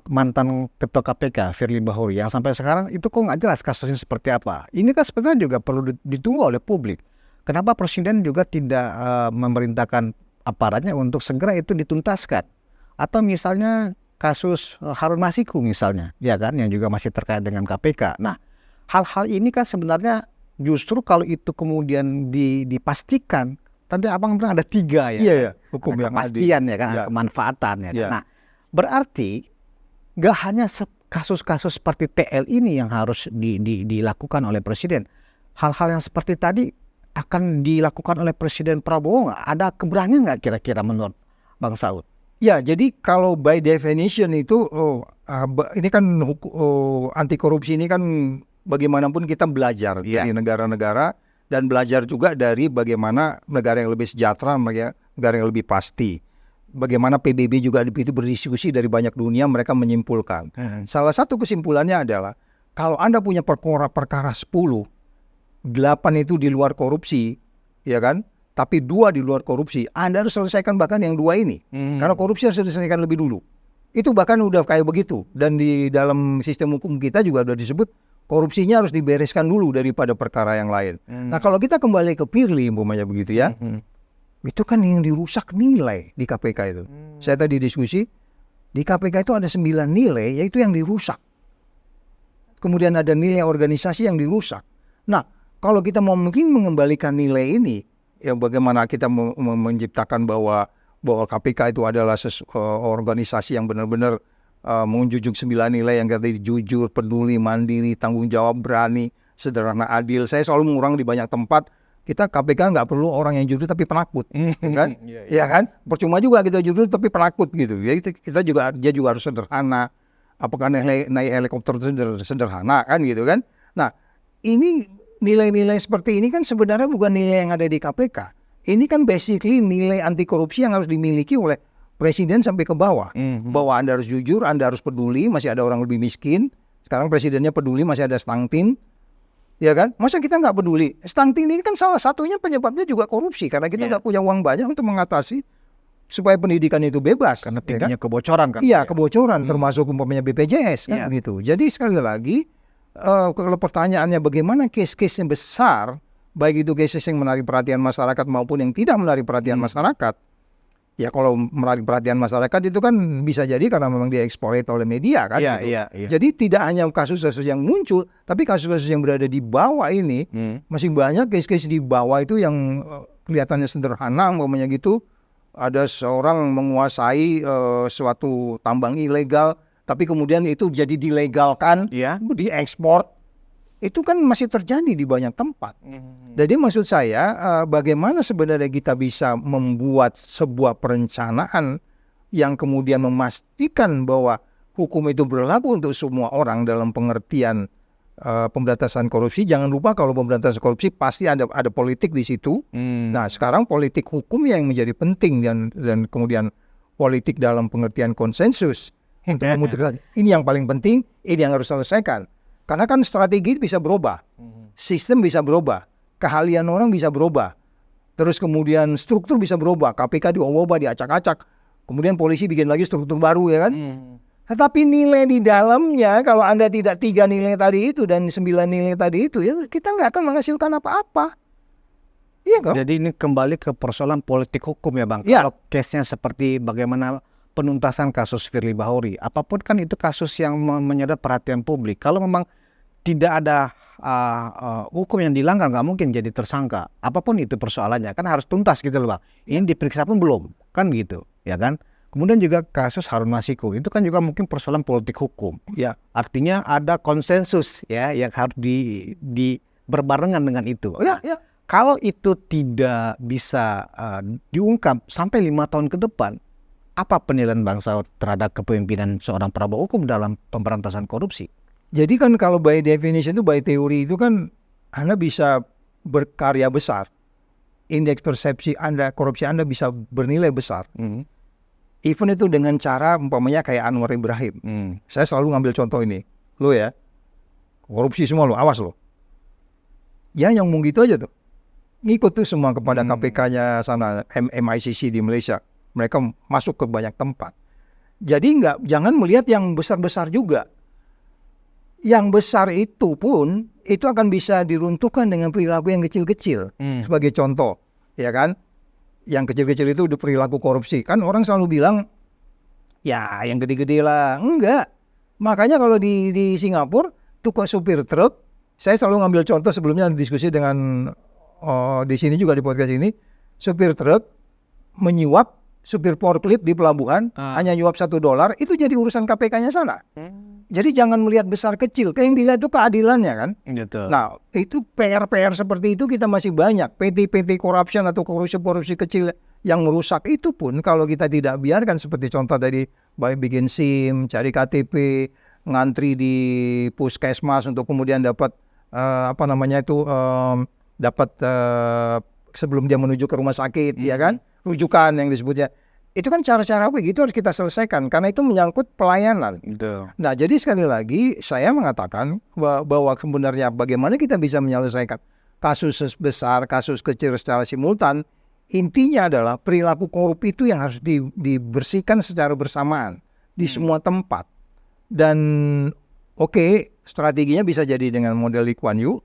[SPEAKER 2] mantan ketua KPK Firly Bahuri yang sampai sekarang itu kok nggak jelas kasusnya seperti apa. Ini kan sebenarnya juga perlu ditunggu oleh publik. Kenapa Presiden juga tidak memerintahkan aparatnya untuk segera itu dituntaskan? Atau misalnya kasus Harun Masiku misalnya, ya kan, yang juga masih terkait dengan KPK. Nah, hal-hal ini kan sebenarnya justru kalau itu kemudian dipastikan, tadi abang bilang ada 3 ya,
[SPEAKER 1] Iya, hukum
[SPEAKER 2] ada
[SPEAKER 1] yang
[SPEAKER 2] kepastian
[SPEAKER 1] adil.
[SPEAKER 2] ya kan,
[SPEAKER 1] Ya.
[SPEAKER 2] ada kemanfaatan ya.
[SPEAKER 1] Ya.
[SPEAKER 2] Nah, berarti gak hanya kasus-kasus seperti TL ini yang harus dilakukan oleh Presiden. Hal-hal yang seperti tadi akan dilakukan oleh Presiden Prabowo nggak? Ada keberanian nggak kira-kira menurut Bang Saud?
[SPEAKER 1] Ya, jadi kalau by definition itu ini kan anti korupsi ini kan bagaimanapun kita belajar dari negara-negara dan belajar juga dari bagaimana negara yang lebih sejahtera, negara yang lebih pasti. Bagaimana PBB juga itu berdiskusi dari banyak dunia, mereka menyimpulkan. Salah satu kesimpulannya adalah kalau Anda punya perkara 10, 8 itu di luar korupsi, ya kan? Tapi 2 di luar korupsi, Anda harus selesaikan bahkan yang 2 ini. Karena korupsi harus diselesaikan lebih dulu. Itu bahkan udah kayak begitu. Dan di dalam sistem hukum kita juga udah disebut korupsinya harus dibereskan dulu daripada perkara yang lain. Nah, kalau kita kembali ke Firly umpamanya begitu ya, itu kan yang dirusak nilai di KPK itu. Saya tadi diskusi, di KPK itu ada 9 nilai, yaitu yang dirusak. Kemudian ada nilai organisasi yang dirusak. Nah, kalau kita mau mungkin mengembalikan nilai ini, ya bagaimana kita menciptakan bahwa KPK itu adalah organisasi yang benar-benar menjunjung 9 nilai yang tadi jujur, peduli, mandiri, tanggung jawab, berani, sederhana, adil. Saya selalu mengulang di banyak tempat, kita KPK nggak perlu orang yang jujur tapi penakut, kan? Ya kan? Percuma juga kita jujur tapi penakut gitu. Ya dia juga harus sederhana. Apakah naik helikopter sederhana kan gitu kan? Nah, ini nilai-nilai seperti ini kan sebenarnya bukan nilai yang ada di KPK. Ini kan basically nilai anti korupsi yang harus dimiliki oleh Presiden sampai ke bawah. Bahwa Anda harus jujur, Anda harus peduli, masih ada orang lebih miskin. Sekarang Presidennya peduli, masih ada stangtin. Ya kan? Masa kita nggak peduli? Stangtin ini kan salah satunya penyebabnya juga korupsi. Karena kita nggak punya uang banyak untuk mengatasi supaya pendidikan itu bebas.
[SPEAKER 2] Karena
[SPEAKER 1] ya
[SPEAKER 2] tingginya kebocoran kan?
[SPEAKER 1] Iya, kebocoran termasuk umpamanya BPJS kan gitu. Jadi sekali lagi kalau pertanyaannya bagaimana case-case yang besar, baik itu case yang menarik perhatian masyarakat maupun yang tidak menarik perhatian masyarakat, ya kalau menarik perhatian masyarakat itu kan bisa jadi karena memang dieksploit oleh media kan. Gitu. Jadi tidak hanya kasus-kasus yang muncul, tapi kasus-kasus yang berada di bawah ini masih banyak case-case di bawah itu yang kelihatannya sederhana, umpamanya gitu. Ada seorang menguasai suatu tambang ilegal, tapi kemudian itu jadi dilegalkan, diekspor. Itu kan masih terjadi di banyak tempat. Jadi maksud saya bagaimana sebenarnya kita bisa membuat sebuah perencanaan yang kemudian memastikan bahwa hukum itu berlaku untuk semua orang dalam pengertian pemberantasan korupsi. Jangan lupa kalau pemberantasan korupsi pasti ada politik di situ. Nah, sekarang politik hukum yang menjadi penting dan kemudian politik dalam pengertian konsensus untuk memutuskan ini yang paling penting, ini yang harus selesaikan. Karena kan strategi bisa berubah, sistem bisa berubah, keahlian orang bisa berubah, terus kemudian struktur bisa berubah. KPK diubah, diacak-acak, kemudian polisi bikin lagi struktur baru ya kan. Tetapi nilai di dalamnya, kalau Anda tidak 3 nilai tadi itu dan 9 nilai tadi itu, ya kita nggak akan menghasilkan apa-apa. Iya kan?
[SPEAKER 2] Jadi ini kembali ke persoalan politik hukum ya Bang.
[SPEAKER 1] Ya.
[SPEAKER 2] Kalau case-nya seperti bagaimana penuntasan kasus Firly Bahuri, apapun kan itu kasus yang menyedot perhatian publik. Kalau memang tidak ada hukum yang dilanggar, nggak mungkin jadi tersangka. Apapun itu persoalannya, kan harus tuntas gitu loh Bang. Ini diperiksa pun belum, kan gitu, ya kan? Kemudian juga kasus Harun Masiku, itu kan juga mungkin persoalan politik hukum.
[SPEAKER 1] Ya.
[SPEAKER 2] Artinya ada konsensus ya yang harus berbarengan dengan itu.
[SPEAKER 1] Ya.
[SPEAKER 2] Kalau itu tidak bisa diungkap sampai 5 tahun ke depan, apa penilaian Bang Saud terhadap kepemimpinan seorang Prabowo hukum dalam pemberantasan korupsi?
[SPEAKER 1] Jadi kan kalau by definition itu, by teori itu kan Anda bisa berkarya besar. Indeks persepsi Anda, korupsi Anda bisa bernilai besar. Even itu dengan cara umpamanya kayak Anwar Ibrahim. Saya selalu ngambil contoh ini. Lo ya, korupsi semua lo, awas lo. Ya yang ngomong gitu aja tuh. Ngikut tuh semua kepada KPK-nya sana, MICC di Malaysia. mereka masuk ke banyak tempat. Jadi jangan melihat yang besar-besar juga. Yang besar itu pun itu akan bisa diruntuhkan dengan perilaku yang kecil-kecil. Sebagai contoh, ya kan? Yang kecil-kecil itu udah perilaku korupsi. Kan orang selalu bilang, ya yang gede-gede lah. Enggak. Makanya kalau di Singapura, tukang supir truk, saya selalu ngambil contoh sebelumnya diskusi dengan di sini juga di podcast ini, supir truk menyuap supir forklift di pelabuhan, hanya nyuap $1, itu jadi urusan KPK-nya sana. Jadi jangan melihat besar kecil, kayak yang dilihat itu keadilannya kan.
[SPEAKER 2] Gitu.
[SPEAKER 1] Nah itu PR seperti itu kita masih banyak, PT corruption atau korupsi kecil yang merusak itu pun kalau kita tidak biarkan seperti contoh tadi, baik bikin SIM, cari KTP, ngantri di puskesmas untuk kemudian dapat dapat sebelum dia menuju ke rumah sakit, ya kan, rujukan yang disebutnya. Itu kan cara-cara begitu harus kita selesaikan karena itu menyangkut pelayanan.
[SPEAKER 2] Betul.
[SPEAKER 1] Nah, jadi sekali lagi saya mengatakan bahwa sebenarnya bagaimana kita bisa menyelesaikan kasus besar, kasus kecil secara simultan. Intinya adalah perilaku korup itu yang harus dibersihkan secara bersamaan di semua tempat. Dan strateginya bisa jadi dengan model Lee Kuan Yew.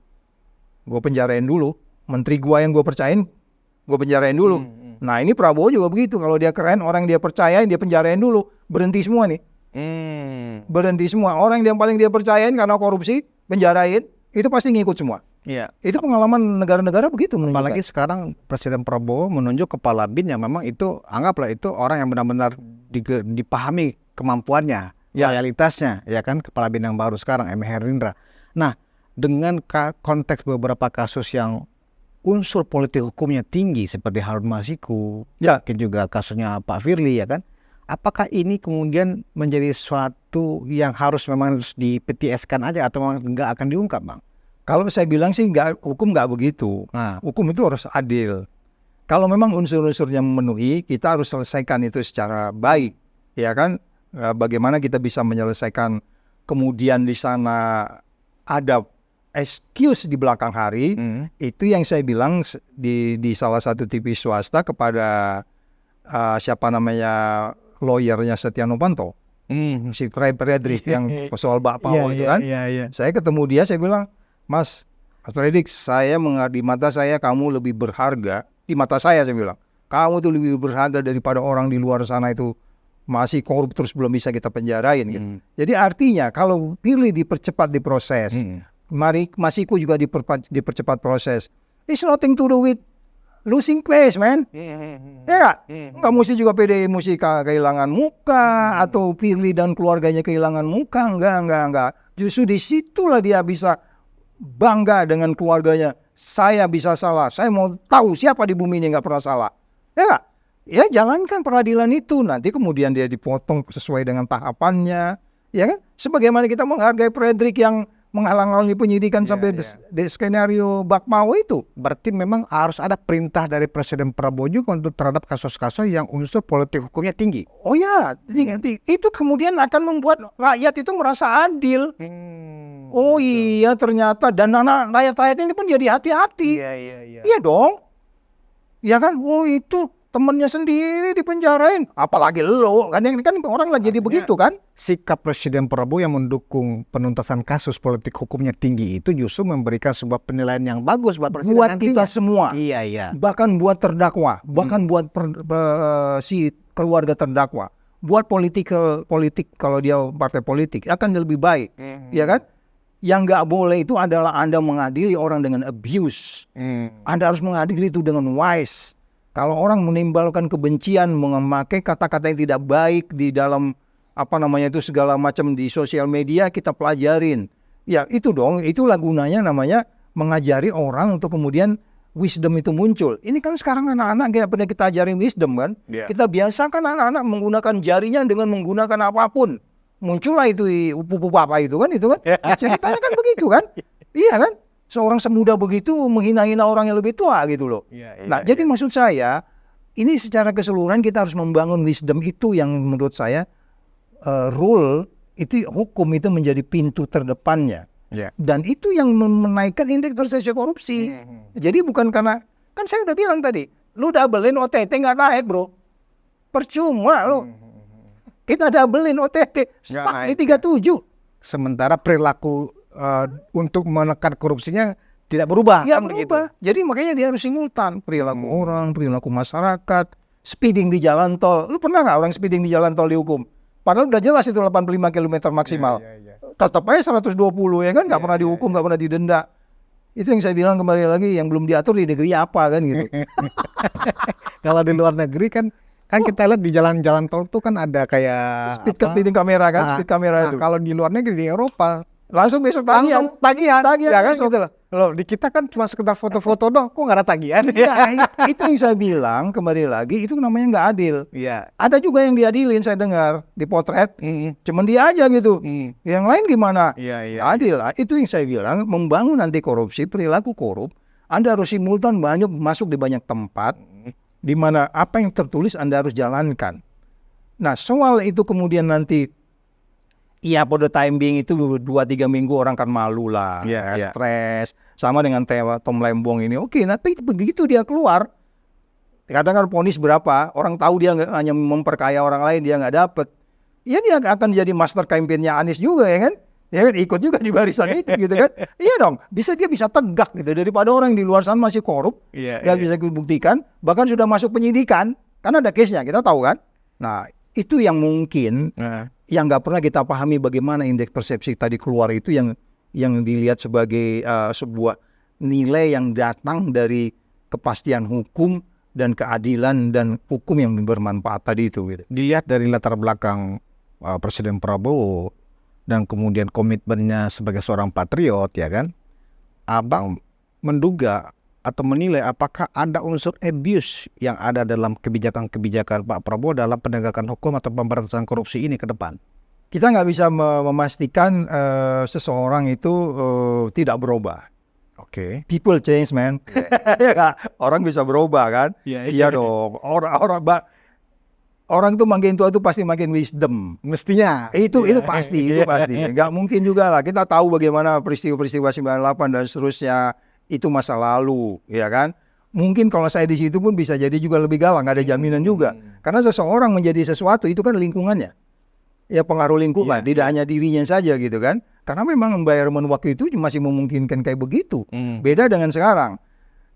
[SPEAKER 1] Gue penjarain dulu. Menteri gue yang gue percayain, gue penjarain dulu. Nah ini Prabowo juga begitu. Kalau dia keren, orang dia percayain, dia penjarain dulu. Berhenti semua nih. Berhenti semua. Orang yang paling dia percayain karena korupsi, penjarain, itu pasti ngikut semua.
[SPEAKER 2] Iya.
[SPEAKER 1] Itu pengalaman negara-negara begitu.
[SPEAKER 2] Apalagi sekarang Presiden Prabowo menunjuk kepala BIN yang memang itu, anggaplah itu orang yang benar-benar dipahami kemampuannya, realitasnya, ya kan, kepala BIN yang baru sekarang, M. Herindra. Nah, dengan konteks beberapa kasus yang unsur politik hukumnya tinggi seperti Harun Masiku, mungkin juga kasusnya Pak Firly, ya kan, apakah ini kemudian menjadi suatu yang memang harus di-PTS-kan aja atau memang nggak akan diungkap, Bang?
[SPEAKER 1] Kalau saya bilang sih hukum nggak begitu. Nah, hukum itu harus adil. Kalau memang unsur-unsurnya memenuhi, kita harus selesaikan itu secara baik, ya kan? Bagaimana kita bisa menyelesaikan kemudian di sana ada excuse di belakang hari, itu yang saya bilang di salah satu TV swasta kepada lawyernya Setia Novanto, si Fredrik yang soal Pak Pao itu kan. Saya ketemu dia, saya bilang, Mas Fredrik, di mata saya kamu lebih berharga, di mata saya bilang, kamu itu lebih berharga daripada orang di luar sana itu masih korup terus belum bisa kita penjarain gitu. Jadi artinya kalau Firly dipercepat diproses, Masiku juga dipercepat proses. It's nothing to do with losing face, man. Ya nggak mesti juga PDI mesti kehilangan muka atau Firly dan keluarganya kehilangan muka, enggak. Justru disitulah dia bisa bangga dengan keluarganya. Saya bisa salah, saya mau tahu siapa di bumi ini nggak pernah salah. Ya jalankan peradilan itu, nanti kemudian dia dipotong sesuai dengan tahapannya, ya kan? Sebagaimana kita menghargai Fredrik yang menghalang-halangi penyidikan sampai di skenario Bakmao itu.
[SPEAKER 2] Berarti memang harus ada perintah dari Presiden Prabowo juga untuk terhadap kasus-kasus yang unsur politik hukumnya tinggi.
[SPEAKER 1] Oh ya, itu kemudian akan membuat rakyat itu merasa adil. Oh iya ternyata, dan rakyat ini pun jadi hati-hati. Iya dong. Ya kan, oh itu temennya sendiri dipenjarain, apalagi lo kan, orang lagi jadi begitu kan.
[SPEAKER 2] Sikap Presiden Prabowo yang mendukung penuntasan kasus politik hukumnya tinggi itu justru memberikan sebuah penilaian yang bagus buat Presiden
[SPEAKER 1] buat
[SPEAKER 2] nantinya.
[SPEAKER 1] Kita semua.
[SPEAKER 2] Iya.
[SPEAKER 1] Bahkan buat terdakwa, bahkan buat si keluarga terdakwa, buat politik kalau dia partai politik akan lebih baik, ya kan? Yang nggak boleh itu adalah Anda mengadili orang dengan abuse. Anda harus mengadili itu dengan wise. Kalau orang menimbulkan kebencian, memakai kata-kata yang tidak baik di dalam segala macam di sosial media, kita pelajarin. Ya itu dong, itulah gunanya namanya mengajari orang untuk kemudian wisdom itu muncul. Ini kan sekarang anak-anak nggak pernah kita ajarin wisdom kan. Kita biasakan anak-anak menggunakan jarinya dengan menggunakan apapun. Muncullah itu upu-upu apa itu kan. Ceritanya kan begitu kan. Iya kan. Seorang semuda begitu menghina-hina orang yang lebih tua gitu loh. Jadi maksud saya, ini secara keseluruhan kita harus membangun wisdom itu yang menurut saya rule itu, hukum itu menjadi pintu terdepannya. Dan itu yang menaikkan indeks persepsi korupsi. Jadi bukan karena, kan saya udah bilang tadi, lu double-in OTT nggak naik bro. Percuma lo. Kita doublein OTT, stuck di 37.
[SPEAKER 3] Sementara perilaku untuk menekan korupsinya tidak berubah.
[SPEAKER 1] Ya
[SPEAKER 3] kan
[SPEAKER 1] berubah. Jadi makanya dia harus simultan. Perilaku orang, perilaku masyarakat, speeding di jalan tol. Lu pernah nggak orang speeding di jalan tol dihukum? Padahal udah jelas itu 85 km maksimal. Tetap aja 120 ya kan, nggak pernah dihukum, nggak pernah didenda. Itu yang saya bilang kembali lagi, yang belum diatur di negeri apa kan gitu.
[SPEAKER 3] Kalau di luar negeri kan kita lihat di jalan-jalan tol tuh kan ada kayak
[SPEAKER 1] Speeding kamera kan, speed kamera itu.
[SPEAKER 3] Kalau di luar negeri di Eropa
[SPEAKER 1] Langsung besok tagihan.
[SPEAKER 3] tagihan ya kan
[SPEAKER 1] besok.
[SPEAKER 3] gitu loh. Loh, di kita kan cuma sekedar foto-foto doang, kok nggak ada tagihan?
[SPEAKER 1] Ya, itu yang saya bilang kembali lagi, itu namanya nggak adil.
[SPEAKER 3] Iya.
[SPEAKER 1] Ada juga yang diadilin, saya dengar dipotret, cuman dia aja gitu. Yang lain gimana?
[SPEAKER 3] Iya, iya.
[SPEAKER 1] Adil. Itu yang saya bilang, membangun anti korupsi, perilaku korup, Anda harus simultan masuk di banyak tempat, di mana apa yang tertulis Anda harus jalankan. Nah, soal itu kemudian nanti, iya pada time being itu 2-3 minggu orang kan malu lah, stres. Sama dengan Tom Lembong ini. Oke, nanti begitu dia keluar, kadang kan vonis berapa, orang tahu dia hanya memperkaya orang lain, dia nggak dapet. Ya dia akan jadi master campaign-nya Anies juga ya kan? Ya kan ikut juga di barisan itu gitu kan? Iya dong, dia bisa tegak gitu daripada orang di luar sana masih korup, nggak bisa dibuktikan, bahkan sudah masuk penyidikan, karena ada case-nya kita tahu kan? Nah itu yang mungkin yang nggak pernah kita pahami bagaimana indeks persepsi tadi keluar itu yang dilihat sebagai sebuah nilai yang datang dari kepastian hukum dan keadilan dan hukum yang bermanfaat tadi itu gitu.
[SPEAKER 3] Dilihat dari latar belakang Presiden Prabowo dan kemudian komitmennya sebagai seorang patriot ya kan, Abang menduga atau menilai apakah ada unsur abuse yang ada dalam kebijakan-kebijakan Pak Prabowo dalam penegakan hukum atau pemberantasan korupsi ini ke depan?
[SPEAKER 1] Kita nggak bisa memastikan seseorang itu tidak berubah.
[SPEAKER 3] Oke.
[SPEAKER 1] People change, man. Orang bisa berubah kan? Iya dong. Orang tuh makin tua tuh pasti makin wisdom.
[SPEAKER 3] Mestinya.
[SPEAKER 1] Itu pasti, itu pasti. Nggak mungkin juga lah. Kita tahu bagaimana peristiwa-peristiwa 98 dan seterusnya itu masa lalu, ya kan? Mungkin kalau saya di situ pun bisa jadi juga lebih galak, nggak ada jaminan juga. Karena seseorang menjadi sesuatu itu kan lingkungannya. Ya pengaruh lingkungan, tidak hanya dirinya saja gitu kan. Karena memang environment waktu itu masih memungkinkan kayak begitu. Beda dengan sekarang.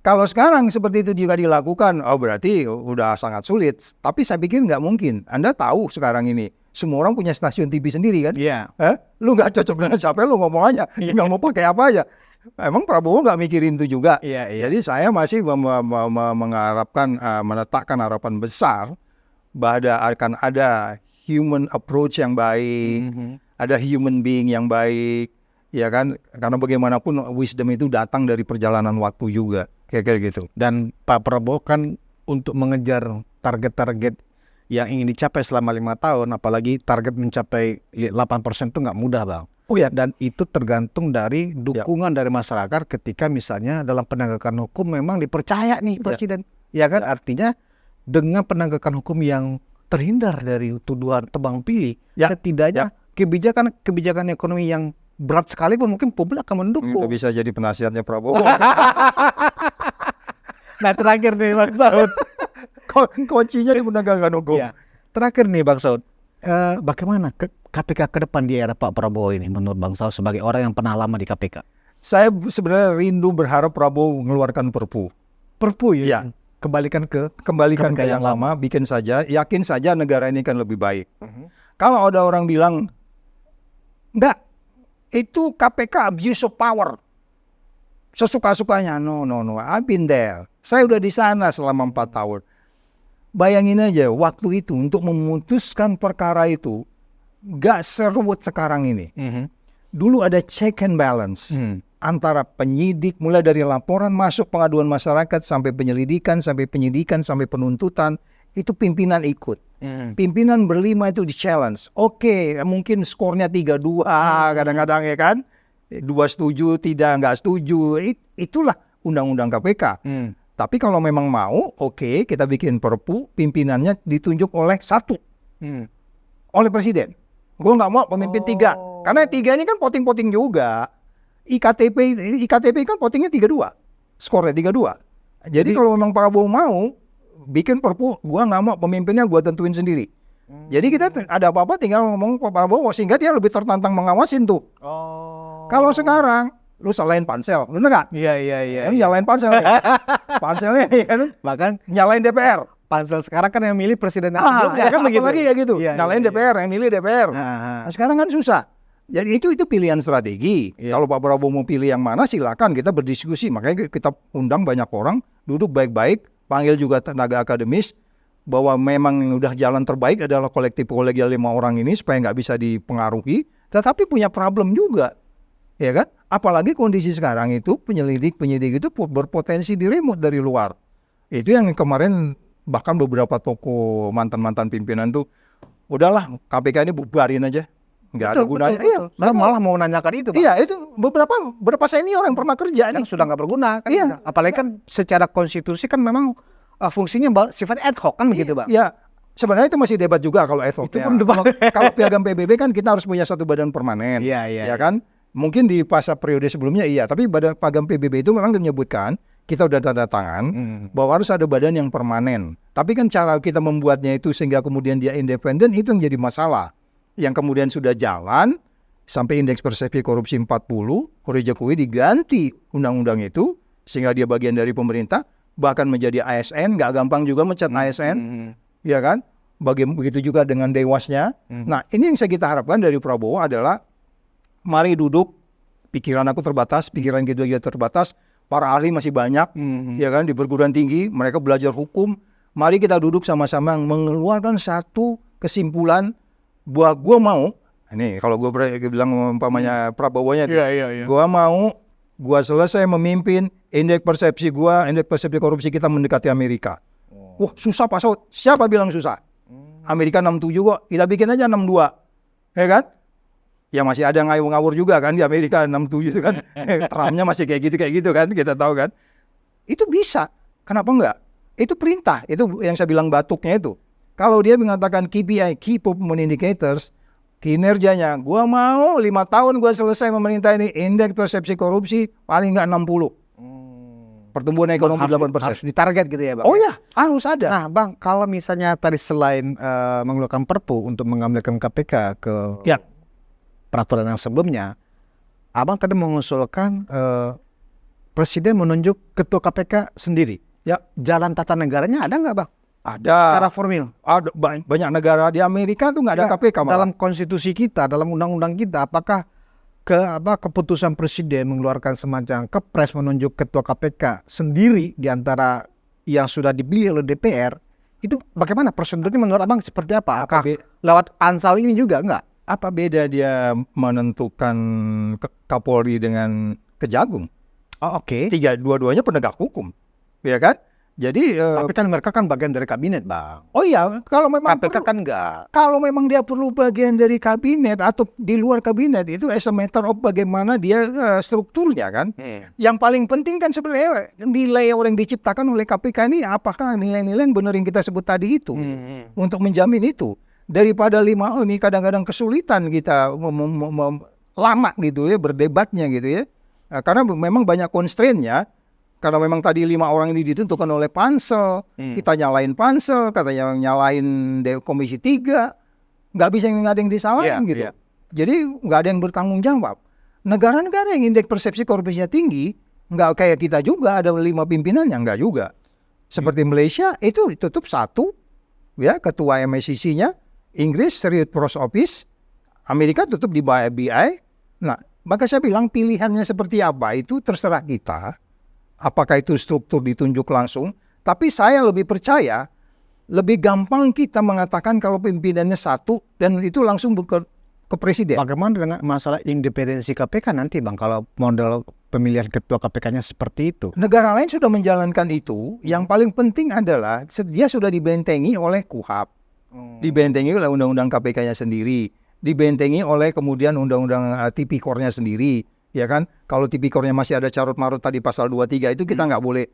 [SPEAKER 1] Kalau sekarang seperti itu juga dilakukan, berarti udah sangat sulit. Tapi saya pikir nggak mungkin. Anda tahu sekarang ini, semua orang punya stasiun TV sendiri kan?
[SPEAKER 3] Iya.
[SPEAKER 1] Lu nggak cocok dengan siapa, lu ngomong aja. Tinggal mau pakai apa aja. Emang Prabowo nggak mikirin itu juga. Jadi saya masih mengharapkan, meletakkan harapan besar bahwa akan ada human approach yang baik, ada human being yang baik, ya kan? Karena bagaimanapun wisdom itu datang dari perjalanan waktu juga, kayak gitu.
[SPEAKER 3] Dan Pak Prabowo kan untuk mengejar target-target yang ingin dicapai selama 5 tahun, apalagi target mencapai 8% itu nggak mudah, Bang.
[SPEAKER 1] Oh ya,
[SPEAKER 3] Dan itu tergantung dari dukungan dari masyarakat ketika misalnya dalam penegakan hukum memang dipercaya nih Presiden. Ya kan, artinya dengan penegakan hukum yang terhindar dari tuduhan tebang pilih, setidaknya kebijakan ekonomi yang berat sekalipun mungkin publik akan mendukung.
[SPEAKER 1] Bisa jadi penasihatnya Prabowo.
[SPEAKER 3] Nah terakhir nih Bang Saud,
[SPEAKER 1] kuncinya di penegakan hukum.
[SPEAKER 3] Terakhir nih Bang Saud, bagaimana KPK ke depan di era Pak Prabowo ini menurut Bang Saud sebagai orang yang pernah lama di KPK?
[SPEAKER 1] Saya sebenarnya rindu berharap Prabowo mengeluarkan Perpu.
[SPEAKER 3] Perpu ya? Kembalikan ke
[SPEAKER 1] yang lama, bikin saja, yakin saja negara ini kan lebih baik. Kalau ada orang bilang, enggak, itu KPK abuse of power. Sesuka-sukanya, no, I've been there. Saya udah di sana selama 4 tahun. Bayangin aja, waktu itu untuk memutuskan perkara itu, gak seruwet sekarang ini. Dulu ada check and balance. Antara penyidik, mulai dari laporan masuk pengaduan masyarakat, sampai penyelidikan, sampai penuntutan, itu pimpinan ikut. Pimpinan berlima itu di challenge. Oke, mungkin skornya 3-2 kadang-kadang ya kan. 2 setuju, nggak setuju. Itulah undang-undang KPK. Tapi kalau memang mau, oke, kita bikin Perpu, pimpinannya ditunjuk oleh 1. Oleh Presiden. Gue nggak mau pemimpin 3. Karena 3 ini kan poting-poting juga. IKTP kan votingnya 3-2, skornya 3-2. Jadi kalau memang Prabowo mau, bikin perpu, gua nggak mau pemimpinnya gua tentuin sendiri. Jadi kita ada apa-apa tinggal ngomong Pak Prabowo sehingga dia lebih tertantang mengawasin tuh. Kalau sekarang lu salahin pansel, bener nggak?
[SPEAKER 3] Iya.
[SPEAKER 1] Nyalain pansel, panselnya ya kan?
[SPEAKER 3] Bahkan
[SPEAKER 1] Nyalain DPR.
[SPEAKER 3] pansel sekarang kan yang milih presiden yang sebelumnya
[SPEAKER 1] Ya kan
[SPEAKER 3] begitu.
[SPEAKER 1] apalagi ya gitu.
[SPEAKER 3] Iya,
[SPEAKER 1] Nyalain
[SPEAKER 3] iya.
[SPEAKER 1] DPR, yang milih DPR.
[SPEAKER 3] Nah,
[SPEAKER 1] Nah, sekarang kan susah. Jadi itu pilihan strategi.
[SPEAKER 3] Iya.
[SPEAKER 1] Kalau Pak Prabowo mau pilih yang mana silakan kita berdiskusi. Makanya kita undang banyak orang, duduk baik-baik, panggil juga tenaga akademis bahwa memang yang udah jalan terbaik adalah kolektif kolegial 5 orang ini supaya nggak bisa dipengaruhi. Tetapi punya problem juga, ya kan? Apalagi kondisi sekarang itu penyidik itu berpotensi diremut dari luar. Itu yang kemarin bahkan beberapa tokoh mantan pimpinan tuh udahlah KPK ini bubarin aja. Nggak ada gunanya. Iya,
[SPEAKER 3] Saya malah mau nanyakan itu, Pak.
[SPEAKER 1] iya itu beberapa senior yang pernah kerja
[SPEAKER 3] Kan
[SPEAKER 1] nih.
[SPEAKER 3] sudah nggak berguna kan.
[SPEAKER 1] Iya.
[SPEAKER 3] Apalagi kan secara konstitusi kan memang fungsinya sifat ad hoc kan begitu, Pak.
[SPEAKER 1] Ya, sebenarnya itu masih debat juga kalau ad hoc
[SPEAKER 3] Itu
[SPEAKER 1] ya.
[SPEAKER 3] pun debat.
[SPEAKER 1] Kalau piagam PBB kan kita harus punya satu badan permanen.
[SPEAKER 3] Iya.
[SPEAKER 1] Ya kan? Mungkin di masa periode sebelumnya iya, tapi piagam PBB itu memang menyebutkan kita udah tanda tangan bahwa harus ada badan yang permanen. Tapi kan cara kita membuatnya itu sehingga kemudian dia independen itu yang jadi masalah. Yang kemudian sudah jalan sampai indeks persepsi korupsi 40, oleh Jokowi diganti undang-undang itu sehingga dia bagian dari pemerintah, bahkan menjadi ASN, nggak gampang juga mencat ASN, ya kan? Begitu juga dengan Dewasnya. Nah, ini yang kita harapkan dari Prabowo adalah mari duduk, pikiran aku terbatas, pikiran kita juga terbatas, para ahli masih banyak, ya kan, di perguruan tinggi, mereka belajar hukum. Mari kita duduk sama-sama mengeluarkan satu kesimpulan bahwa gue mau, ini kalau gue bilang umpamanya Prabowo-nya,
[SPEAKER 3] Iya.
[SPEAKER 1] gue selesai memimpin, indeks persepsi korupsi kita mendekati Amerika. Wah, susah Pak Saud. Siapa bilang susah? Amerika 67 kok, kita bikin aja 62. Ya kan? Ya masih ada ngawur-ngawur juga kan di Amerika 67 itu kan. Trumpnya masih kayak gitu kan, kita tahu kan. Itu bisa. Kenapa enggak? Itu perintah. Itu yang saya bilang batuknya itu. Kalau dia mengatakan KPI, Key Performance Indicators, kinerjanya, gua mau 5 tahun gua selesai memerintah ini, indeks persepsi korupsi paling enggak 60. Pertumbuhan ekonomi 8%.
[SPEAKER 3] Harus ditarget gitu ya, Bang.
[SPEAKER 1] Oh ya, harus ada.
[SPEAKER 3] Nah, Bang, kalau misalnya tadi selain mengeluarkan Perpu untuk mengambilkan KPK ke
[SPEAKER 1] Ya.
[SPEAKER 3] peraturan yang sebelumnya, Abang tadi mengusulkan Presiden menunjuk Ketua KPK sendiri.
[SPEAKER 1] Ya.
[SPEAKER 3] Jalan tata negaranya ada nggak, Bang?
[SPEAKER 1] Ada.
[SPEAKER 3] Secara formil.
[SPEAKER 1] Ada banyak negara di Amerika tuh nggak ada KPK malah.
[SPEAKER 3] Dalam konstitusi kita, dalam undang-undang kita, apakah keputusan Presiden mengeluarkan semacam kepres menunjuk Ketua KPK sendiri di antara yang sudah dipilih oleh DPR, itu bagaimana prosedurnya menurut Abang seperti apa? Apakah lewat Ansal ini juga enggak?
[SPEAKER 1] Apa beda dia menentukan Kapolri dengan Kejagung?
[SPEAKER 3] Oh, oke.
[SPEAKER 1] Dua-duanya penegak hukum, ya kan? Jadi,
[SPEAKER 3] Tapi kan mereka kan bagian dari kabinet, Bang.
[SPEAKER 1] oh iya, kalau memang
[SPEAKER 3] KPK kan enggak.
[SPEAKER 1] kalau memang dia perlu bagian dari kabinet atau di luar kabinet itu as a matter of bagaimana dia strukturnya kan. Yang paling penting kan sebenarnya nilai yang diciptakan oleh KPK ini apakah nilai-nilai yang benar yang kita sebut tadi itu untuk menjamin itu. Daripada 5 ini kadang-kadang kesulitan kita lama gitu ya berdebatnya gitu ya. Karena memang banyak constraint-nya. Karena memang tadi 5 orang ini ditentukan oleh pansel, kita nyalain pansel, katanya nyalain Komisi 3, nggak bisa nggak ada yang disalahin gitu.
[SPEAKER 3] Iya.
[SPEAKER 1] Jadi nggak ada yang bertanggung jawab. Negara-negara yang indeks persepsi korupsinya tinggi, nggak kayak kita juga ada 5 pimpinan yang nggak juga. Seperti Malaysia itu tutup 1, ya ketua MSCC-nya, Inggris Serious Pros Office, Amerika tutup di BI. Nah, maka saya bilang pilihannya seperti apa itu terserah kita. Apakah itu struktur ditunjuk langsung? Tapi saya lebih percaya, lebih gampang kita mengatakan kalau pimpinannya 1 dan itu langsung ke presiden.
[SPEAKER 3] Bagaimana dengan masalah independensi KPK nanti, Bang, kalau model pemilihan ketua KPK-nya seperti itu?
[SPEAKER 1] Negara lain sudah menjalankan itu. Yang paling penting adalah dia sudah dibentengi oleh KUHAP, dibentengi oleh undang-undang KPK-nya sendiri, dibentengi oleh kemudian undang-undang Tipikor-nya sendiri. Ya kan, kalau Tipikornya masih ada carut-marut tadi pasal 23 itu kita nggak boleh,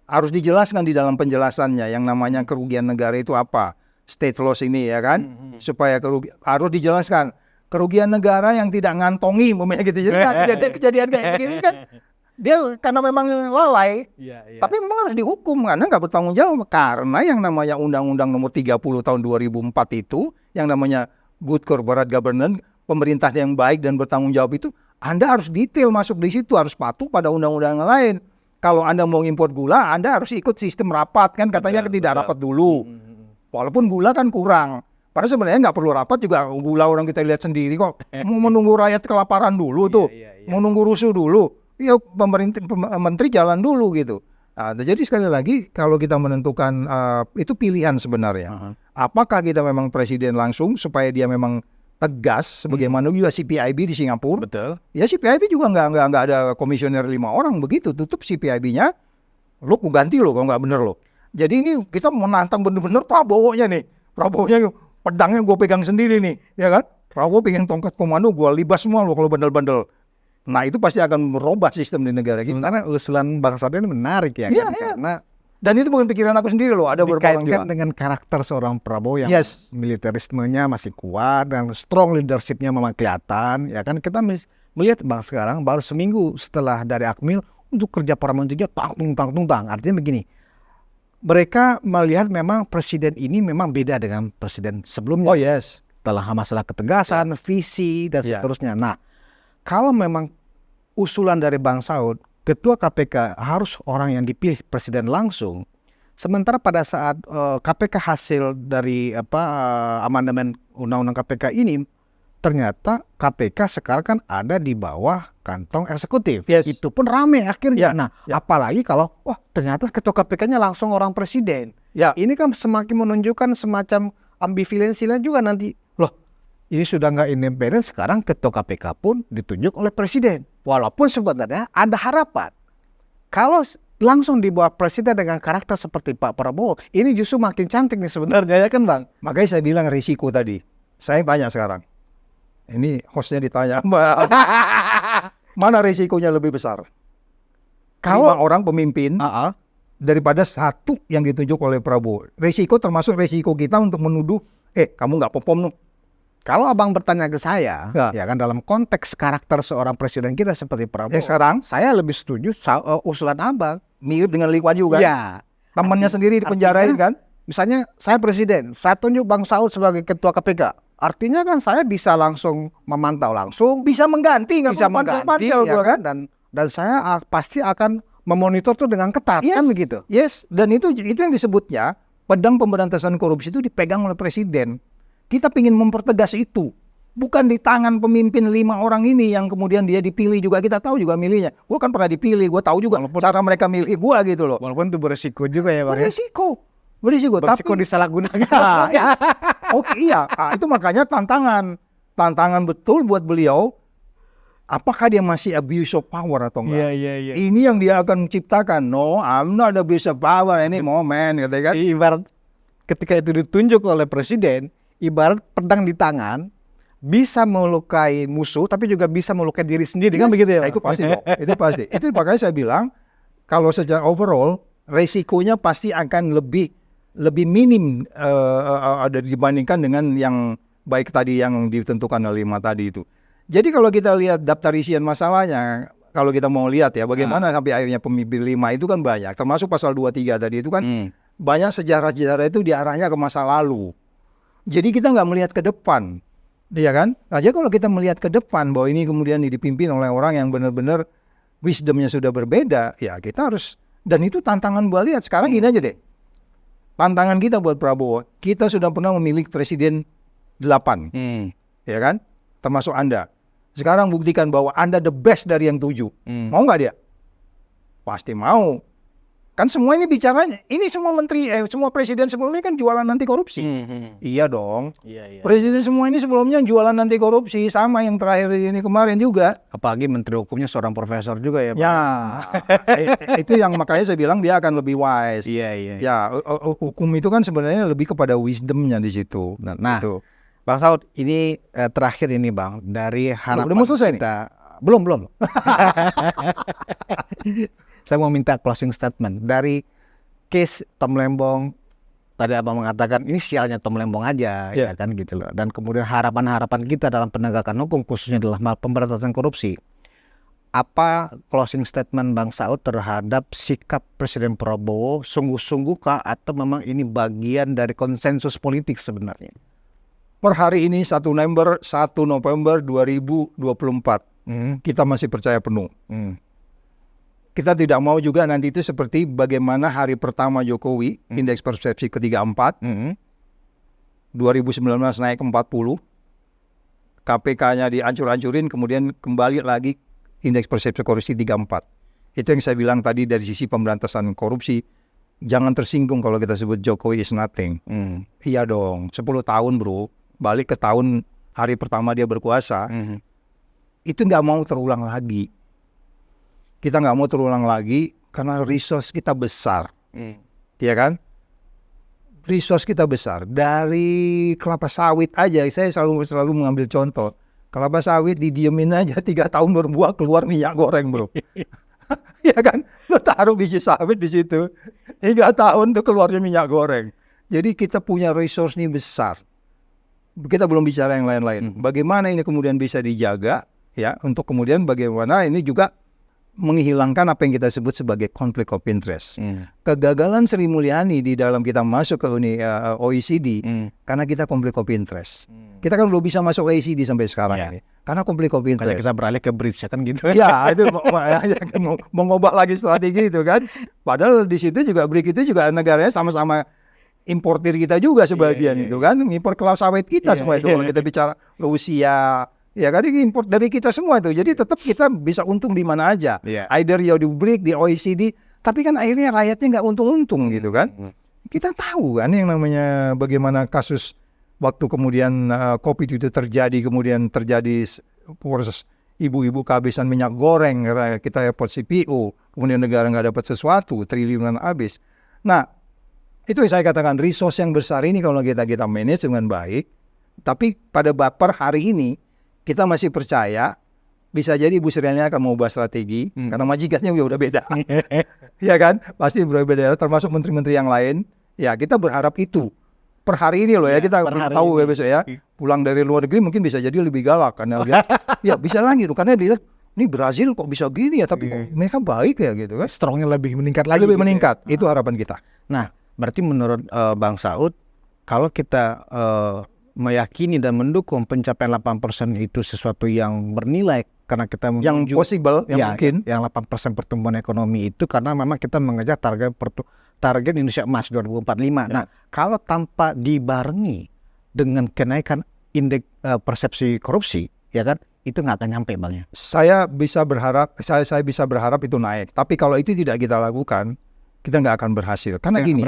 [SPEAKER 1] harus dijelaskan di dalam penjelasannya yang namanya kerugian negara itu apa, state loss ini ya kan, supaya harus dijelaskan kerugian negara yang tidak ngantongi, gitu. Jadi kejadian kayak begini kan Dia karena memang lalai, tapi memang harus dihukum karena nggak bertanggung jawab. Karena yang namanya Undang-Undang Nomor 30 tahun 2004 itu, yang namanya Good Corporate Governance, pemerintah yang baik dan bertanggung jawab itu, Anda harus detail masuk di situ, harus patuh pada undang-undang yang lain. Kalau Anda mau impor gula, Anda harus ikut sistem rapat, kan katanya tidak rapat dulu. Walaupun gula kan kurang. Padahal sebenarnya nggak perlu rapat juga, gula orang kita lihat sendiri kok. Mau menunggu rakyat kelaparan dulu tuh, mau nunggu rusuh dulu. Ya pemerintah menteri jalan dulu gitu. Nah, jadi sekali lagi kalau kita menentukan itu pilihan sebenarnya. Apakah kita memang presiden langsung supaya dia memang tegas sebagaimana juga CPIB di Singapura.
[SPEAKER 2] Betul.
[SPEAKER 1] Ya CPIB juga nggak ada komisioner 5 orang begitu, tutup CPIB-nya. Lo ku ganti lo kalau nggak bener lo. Jadi ini kita menantang bener-bener Prabowo-nya nih. Prabowo-nya pedangnya gue pegang sendiri nih, ya kan? Prabowo pengen tongkat komando, gue libas semua lo kalau bandel-bandel. Nah itu pasti akan merubah sistem di negara kita.
[SPEAKER 3] Sementara usulan Bang Saud ini menarik ya,
[SPEAKER 1] Iya,
[SPEAKER 3] kan?
[SPEAKER 1] iya.
[SPEAKER 3] Karena
[SPEAKER 1] Dan itu bukan pikiran aku sendiri loh, ada beberapa orang juga.
[SPEAKER 3] dikaitkan dengan karakter seorang Prabowo yang
[SPEAKER 1] Yes.
[SPEAKER 3] militerismenya masih kuat dan strong leadershipnya memang kelihatan, ya kan? Kita melihat Bang sekarang baru seminggu setelah dari Akmil untuk kerja para menterinya tang. Artinya begini, mereka melihat memang presiden ini memang beda dengan presiden sebelumnya.
[SPEAKER 1] Oh yes.
[SPEAKER 3] Telah masalah ketegasan, visi dan
[SPEAKER 1] Ya.
[SPEAKER 3] seterusnya. Nah, kalau memang usulan dari Bang Saud, ketua KPK harus orang yang dipilih presiden langsung. Sementara pada saat KPK hasil dari amandemen undang-undang KPK ini, ternyata KPK sekarang kan ada di bawah kantong eksekutif.
[SPEAKER 1] Yes.
[SPEAKER 3] Itu pun rame akhirnya.
[SPEAKER 1] Ya,
[SPEAKER 3] Nah,
[SPEAKER 1] ya.
[SPEAKER 3] apalagi kalau ternyata ketua KPK-nya langsung orang presiden.
[SPEAKER 1] Ya.
[SPEAKER 3] Ini kan semakin menunjukkan semacam ambivalensinya juga nanti. Loh, ini sudah nggak independen, sekarang ketua KPK pun ditunjuk oleh presiden. Walaupun sebenarnya ada harapan. Kalau langsung di bawah presiden dengan karakter seperti Pak Prabowo, ini justru makin cantik nih sebenarnya, ya kan Bang?
[SPEAKER 1] Makanya saya bilang risiko tadi. Saya tanya sekarang. Ini hostnya ditanya, Mbak. Mana risikonya lebih besar?
[SPEAKER 3] Kalau
[SPEAKER 1] 5 orang pemimpin daripada 1 yang ditunjuk oleh Prabowo. Risiko termasuk risiko kita untuk menuduh, kamu nggak popom.
[SPEAKER 3] Kalau Abang bertanya ke saya,
[SPEAKER 1] Ya.
[SPEAKER 3] ya kan dalam konteks karakter seorang presiden kita seperti Prabowo,
[SPEAKER 1] Yang sekarang
[SPEAKER 3] saya lebih setuju usulan Abang.
[SPEAKER 1] mirip dengan Lee Kuan Yew kan?
[SPEAKER 3] Ya,
[SPEAKER 1] Temannya sendiri dipenjarain kan?
[SPEAKER 3] misalnya saya presiden, saya tunjuk Bang Saud sebagai ketua KPK. Artinya kan saya bisa langsung memantau langsung,
[SPEAKER 1] Bisa mengganti, nggak
[SPEAKER 3] bisa
[SPEAKER 1] perlu
[SPEAKER 3] mengganti,
[SPEAKER 1] pansel-pansel
[SPEAKER 3] ya
[SPEAKER 1] gua kan?
[SPEAKER 3] dan saya pasti akan memonitor tuh dengan ketat,
[SPEAKER 1] Yes,
[SPEAKER 3] kan begitu.
[SPEAKER 1] Yes, dan itu yang disebutnya pedang pemberantasan korupsi itu dipegang oleh presiden. Kita ingin mempertegas itu. Bukan di tangan pemimpin 5 orang ini yang kemudian dia dipilih juga. Kita tahu juga milihnya. Gue kan pernah dipilih, gue tahu juga cara mereka milih gue gitu loh.
[SPEAKER 3] Walaupun itu beresiko juga ya Bang.
[SPEAKER 1] Berisiko.
[SPEAKER 3] Beresiko
[SPEAKER 1] Tapi
[SPEAKER 3] disalahgunakan.
[SPEAKER 1] oke, iya. Itu makanya tantangan betul buat beliau. Apakah dia masih abuse of power atau enggak?
[SPEAKER 3] Iya.
[SPEAKER 1] Ini yang dia akan menciptakan. No, I'm not abuse of power any moment, gitu kan?
[SPEAKER 3] Ibarat ketika itu ditunjuk oleh presiden, ibarat pedang di tangan, bisa melukai musuh tapi juga bisa melukai diri sendiri, kan begitu ya?
[SPEAKER 1] Nah, itu pasti dong. Itu pasti. Itu makanya saya bilang kalau secara overall resikonya pasti akan lebih minim ada dibandingkan dengan yang baik tadi yang ditentukan oleh 5 tadi itu. Jadi kalau kita lihat daftar isian masalahnya, kalau kita mau lihat ya bagaimana sampai akhirnya pemimpin 5 itu kan banyak, termasuk pasal 23 tadi itu kan banyak sejarah-sejarah itu diarahnya ke masa lalu. Jadi kita nggak melihat ke depan. Iya kan? Nah, jadi kalau kita melihat ke depan bahwa ini kemudian dipimpin oleh orang yang benar-benar wisdomnya sudah berbeda, ya kita harus, dan itu tantangan buat lihat. Sekarang gini aja deh. Tantangan kita buat Prabowo, kita sudah pernah memilih presiden 8. Ya kan? Termasuk Anda. Sekarang buktikan bahwa Anda the best dari yang 7. Mau nggak dia? Pasti mau. Kan semua ini bicaranya, ini semua menteri, semua presiden sebelumnya kan jualan anti korupsi. Iya dong.
[SPEAKER 2] Iya.
[SPEAKER 1] Presiden semua ini sebelumnya jualan anti korupsi, sama yang terakhir ini kemarin juga.
[SPEAKER 3] Apalagi menteri hukumnya seorang profesor juga ya, Bang.
[SPEAKER 1] Ya, itu yang makanya saya bilang dia akan lebih wise.
[SPEAKER 3] Iya.
[SPEAKER 1] Ya, hukum itu kan sebenarnya lebih kepada wisdomnya di situ.
[SPEAKER 3] Nah,
[SPEAKER 1] Gitu.
[SPEAKER 3] Bang Saud, ini terakhir ini Bang, dari harapan
[SPEAKER 1] Udah mau selesai nih?
[SPEAKER 3] kita. Belum. Saya mau minta closing statement dari case Tom Lembong. Tadi Abang mengatakan ini sialnya Tom Lembong aja, ya kan gitu loh. Dan kemudian harapan-harapan kita dalam penegakan hukum khususnya dalam hal pemberantasan korupsi. apa closing statement Bang Saud terhadap sikap Presiden Prabowo, sungguh-sungguh kah atau memang ini bagian dari konsensus politik sebenarnya?
[SPEAKER 1] Per hari ini 1 November 2024 kita masih percaya penuh. Kita tidak mau juga nanti itu seperti bagaimana hari pertama Jokowi, indeks persepsi ke-34, 2019 naik ke 40, KPK-nya dihancur-hancurin, kemudian kembali lagi indeks persepsi korupsi 34. Itu yang saya bilang tadi dari sisi pemberantasan korupsi, jangan tersinggung kalau kita sebut Jokowi is nothing. Iya dong, 10 tahun bro, balik ke tahun hari pertama dia berkuasa, itu nggak mau terulang lagi. Kita nggak mau terulang lagi karena resource kita besar, ya kan? Resource kita besar. Dari kelapa sawit aja, saya selalu mengambil contoh. Kelapa sawit didiemin aja 3 tahun berbuah keluar minyak goreng bro, ya kan? Lo taruh biji sawit di situ, 3 tahun tuh keluarnya minyak goreng. Jadi kita punya resource ini besar. Kita belum bicara yang lain-lain. Bagaimana ini kemudian bisa dijaga, ya? Untuk kemudian bagaimana ini juga menghilangkan apa yang kita sebut sebagai conflict of interest. Kegagalan Sri Mulyani di dalam kita masuk ke OECD karena kita conflict of interest. Kita kan belum bisa masuk OECD sampai sekarang ini karena conflict of interest.
[SPEAKER 3] Karena kita beralih ke bridge kan gitu.
[SPEAKER 1] Ya itu mau ngubah lagi strategi itu kan. Padahal di situ juga BRIC itu juga negaranya sama-sama importir kita juga sebagian itu kan, impor kelapa sawit kita semua itu kalau kita bicara Rusia. Ya kan ini import dari kita semua itu. Jadi tetap kita bisa untung di mana aja. Either ya di BRIC, di OECD. Tapi kan akhirnya rakyatnya nggak untung-untung gitu kan. Kita tahu kan yang namanya bagaimana kasus waktu kemudian COVID itu terjadi. Kemudian terjadi proses ibu-ibu kehabisan minyak goreng. Karena kita airport CPO. Kemudian negara nggak dapat sesuatu. Triliunan habis. Nah itu yang saya katakan. Resource yang besar ini kalau kita manage dengan baik. Tapi pada per hari ini kita masih percaya bisa jadi Ibu Sri Mulyani akan mengubah strategi karena majikannya udah beda. Ya kan? Pasti berbeda termasuk menteri-menteri yang lain. Ya, kita berharap itu. Per hari ini loh ya, kita tahu ya besok ya. Pulang dari luar negeri mungkin bisa jadi lebih galak karena lihat ya bisa lagi loh karena dia ini Brazil kok bisa gini ya tapi kok mereka baik ya gitu kan.
[SPEAKER 3] Strongnya lebih meningkat lagi.
[SPEAKER 1] Lebih meningkat. Itu harapan kita.
[SPEAKER 3] Nah, berarti menurut Bang Saud kalau kita meyakini dan mendukung pencapaian 8% itu sesuatu yang bernilai karena kita
[SPEAKER 1] yang possible, yang mungkin
[SPEAKER 3] yang 8% pertumbuhan ekonomi itu karena memang kita mengejar target Indonesia Emas 2045. Nah, kalau tanpa dibarengi dengan kenaikan indeks persepsi korupsi, ya kan, itu nggak akan nyampe Bang ya.
[SPEAKER 1] Saya bisa berharap itu naik. Tapi kalau itu tidak kita lakukan, kita nggak akan berhasil. Karena gini,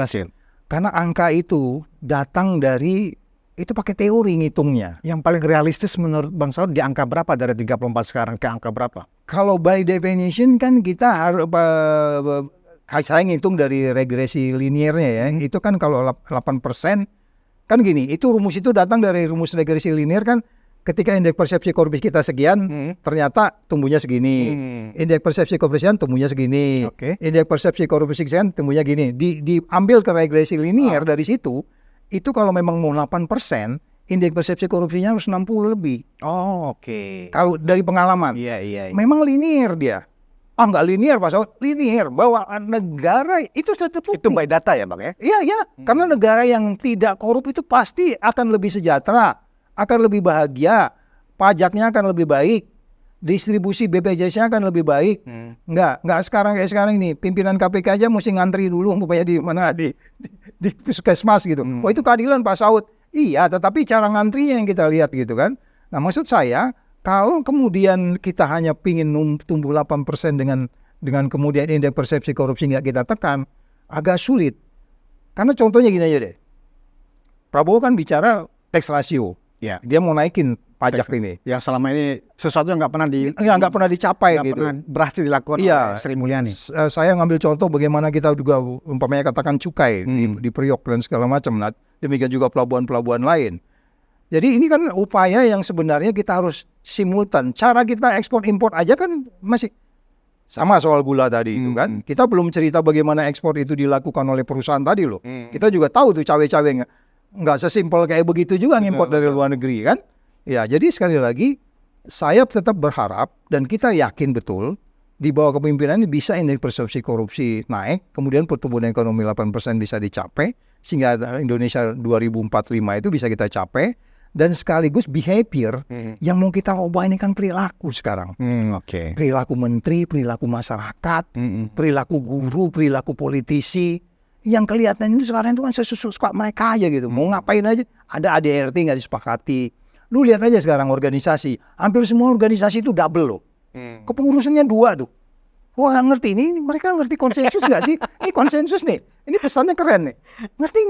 [SPEAKER 1] karena angka itu datang dari itu pakai teori ngitungnya.
[SPEAKER 3] Yang paling realistis menurut Bang Saud di angka berapa dari 34 sekarang ke angka berapa?
[SPEAKER 1] Kalau by definition kan kita harus saya ngitung dari regresi liniernya ya. Itu kan kalau 8% kan gini, itu rumus itu datang dari rumus regresi linier kan ketika indeks persepsi korupsi kita sekian ternyata tumbuhnya segini. Indeks persepsi korupsi tumbuhnya segini. Indeks persepsi korupsi sekian tumbuhnya gini. Diambil ke regresi linier dari situ. Itu kalau memang mau 8%, indeks persepsi korupsinya harus 60 lebih. Kalau dari pengalaman. Memang linear dia. Nggak linear Pak Saud. Linear. Bahwa negara itu sudah terbukti.
[SPEAKER 3] Itu by data ya Bang ya?
[SPEAKER 1] Iya. Karena negara yang tidak korup itu pasti akan lebih sejahtera. Akan lebih bahagia. Pajaknya akan lebih baik. Distribusi BPJS-nya akan lebih baik. Nggak sekarang kayak sekarang ini. Pimpinan KPK aja mesti ngantri dulu. Umpamanya di mana di puskesmas gitu. Itu keadilan Pak Saud. Iya, tetapi cara ngantrinya yang kita lihat gitu kan. Nah maksud saya, kalau kemudian kita hanya pingin tumbuh 8% dengan kemudian indeks persepsi korupsi nggak kita tekan, agak sulit. Karena contohnya gini aja deh. Prabowo kan bicara tax ratio. Dia mau naikin pajak ini.
[SPEAKER 3] Yang selama ini sesuatu yang nggak pernah
[SPEAKER 1] dicapai gitu.
[SPEAKER 3] Pernah berhasil dilakukan oleh Sri Mulyani.
[SPEAKER 1] Saya ngambil contoh bagaimana kita juga umpamanya katakan cukai di Priok dan segala macam. Nah, demikian juga pelabuhan-pelabuhan lain. Jadi ini kan upaya yang sebenarnya kita harus simultan. Cara kita ekspor impor aja kan masih sama soal gula tadi itu kan. Kita belum cerita bagaimana ekspor itu dilakukan oleh perusahaan tadi loh. Kita juga tahu tuh cawe-cawe nggak sesimpel kayak begitu juga ngimpor dari luar negeri kan. Ya, jadi sekali lagi saya tetap berharap dan kita yakin betul di bawah kepemimpinan ini bisa indeks persepsi korupsi naik, kemudian pertumbuhan ekonomi 8% bisa dicapai, sehingga Indonesia 2045 itu bisa kita capai, dan sekaligus behavior yang mau kita ubah ini kan perilaku sekarang.
[SPEAKER 3] Oke.
[SPEAKER 1] Perilaku menteri, perilaku masyarakat, perilaku guru, perilaku politisi. Yang kelihatan itu sekarang itu kan sesuka mereka aja gitu. Mau ngapain aja, ada ADRT nggak disepakati. Lu lihat aja sekarang organisasi, hampir semua organisasi itu double loh. Kepengurusannya 2 tuh. Wah ngerti ini mereka ngerti konsensus nggak sih? Ini konsensus nih. Ini pesannya keren nih. Ngerti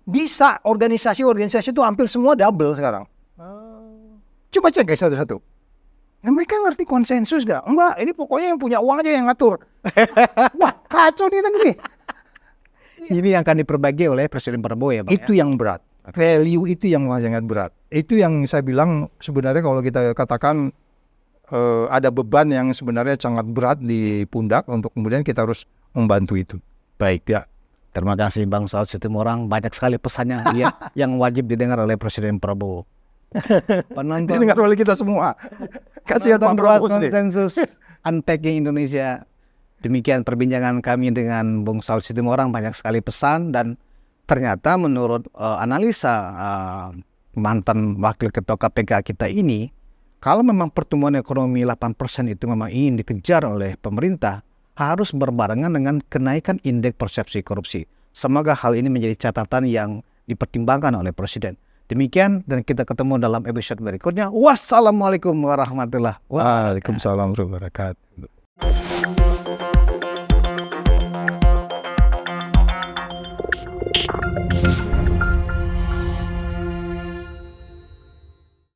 [SPEAKER 1] bisa organisasi itu hampir semua double sekarang. Coba cek guys satu-satu. Nah, mereka ngerti konsensus nggak? Enggak. Ini pokoknya yang punya uang aja yang ngatur. Wah kacau nih negeri.
[SPEAKER 3] Ini yang akan diperbaiki oleh Presiden Prabowo ya, Pak.
[SPEAKER 1] Itu yang berat. Value itu yang sangat berat. Itu yang saya bilang sebenarnya kalau kita katakan ada beban yang sebenarnya sangat berat di pundak untuk kemudian kita harus membantu itu.
[SPEAKER 3] Baik.
[SPEAKER 1] Ya.
[SPEAKER 3] Terima kasih Bang Saud Situmorang. Banyak sekali pesannya yang wajib didengar oleh Presiden Prabowo. Penonton
[SPEAKER 1] Didengar oleh kita semua. Kasihan Pak Prabowo sih.
[SPEAKER 3] Konsensus Unpacking Indonesia. Demikian perbincangan kami dengan Bung Saud Situmorang, banyak sekali pesan dan ternyata menurut analisa mantan Wakil Ketua KPK kita ini, kalau memang pertumbuhan ekonomi 8% itu memang ingin dikejar oleh pemerintah, harus berbarengan dengan kenaikan indeks persepsi korupsi. Semoga hal ini menjadi catatan yang dipertimbangkan oleh Presiden. Demikian dan kita ketemu dalam episode berikutnya. Wassalamualaikum warahmatullahi wabarakatuh.
[SPEAKER 1] Waalaikumsalam warahmatullahi wabarakatuh.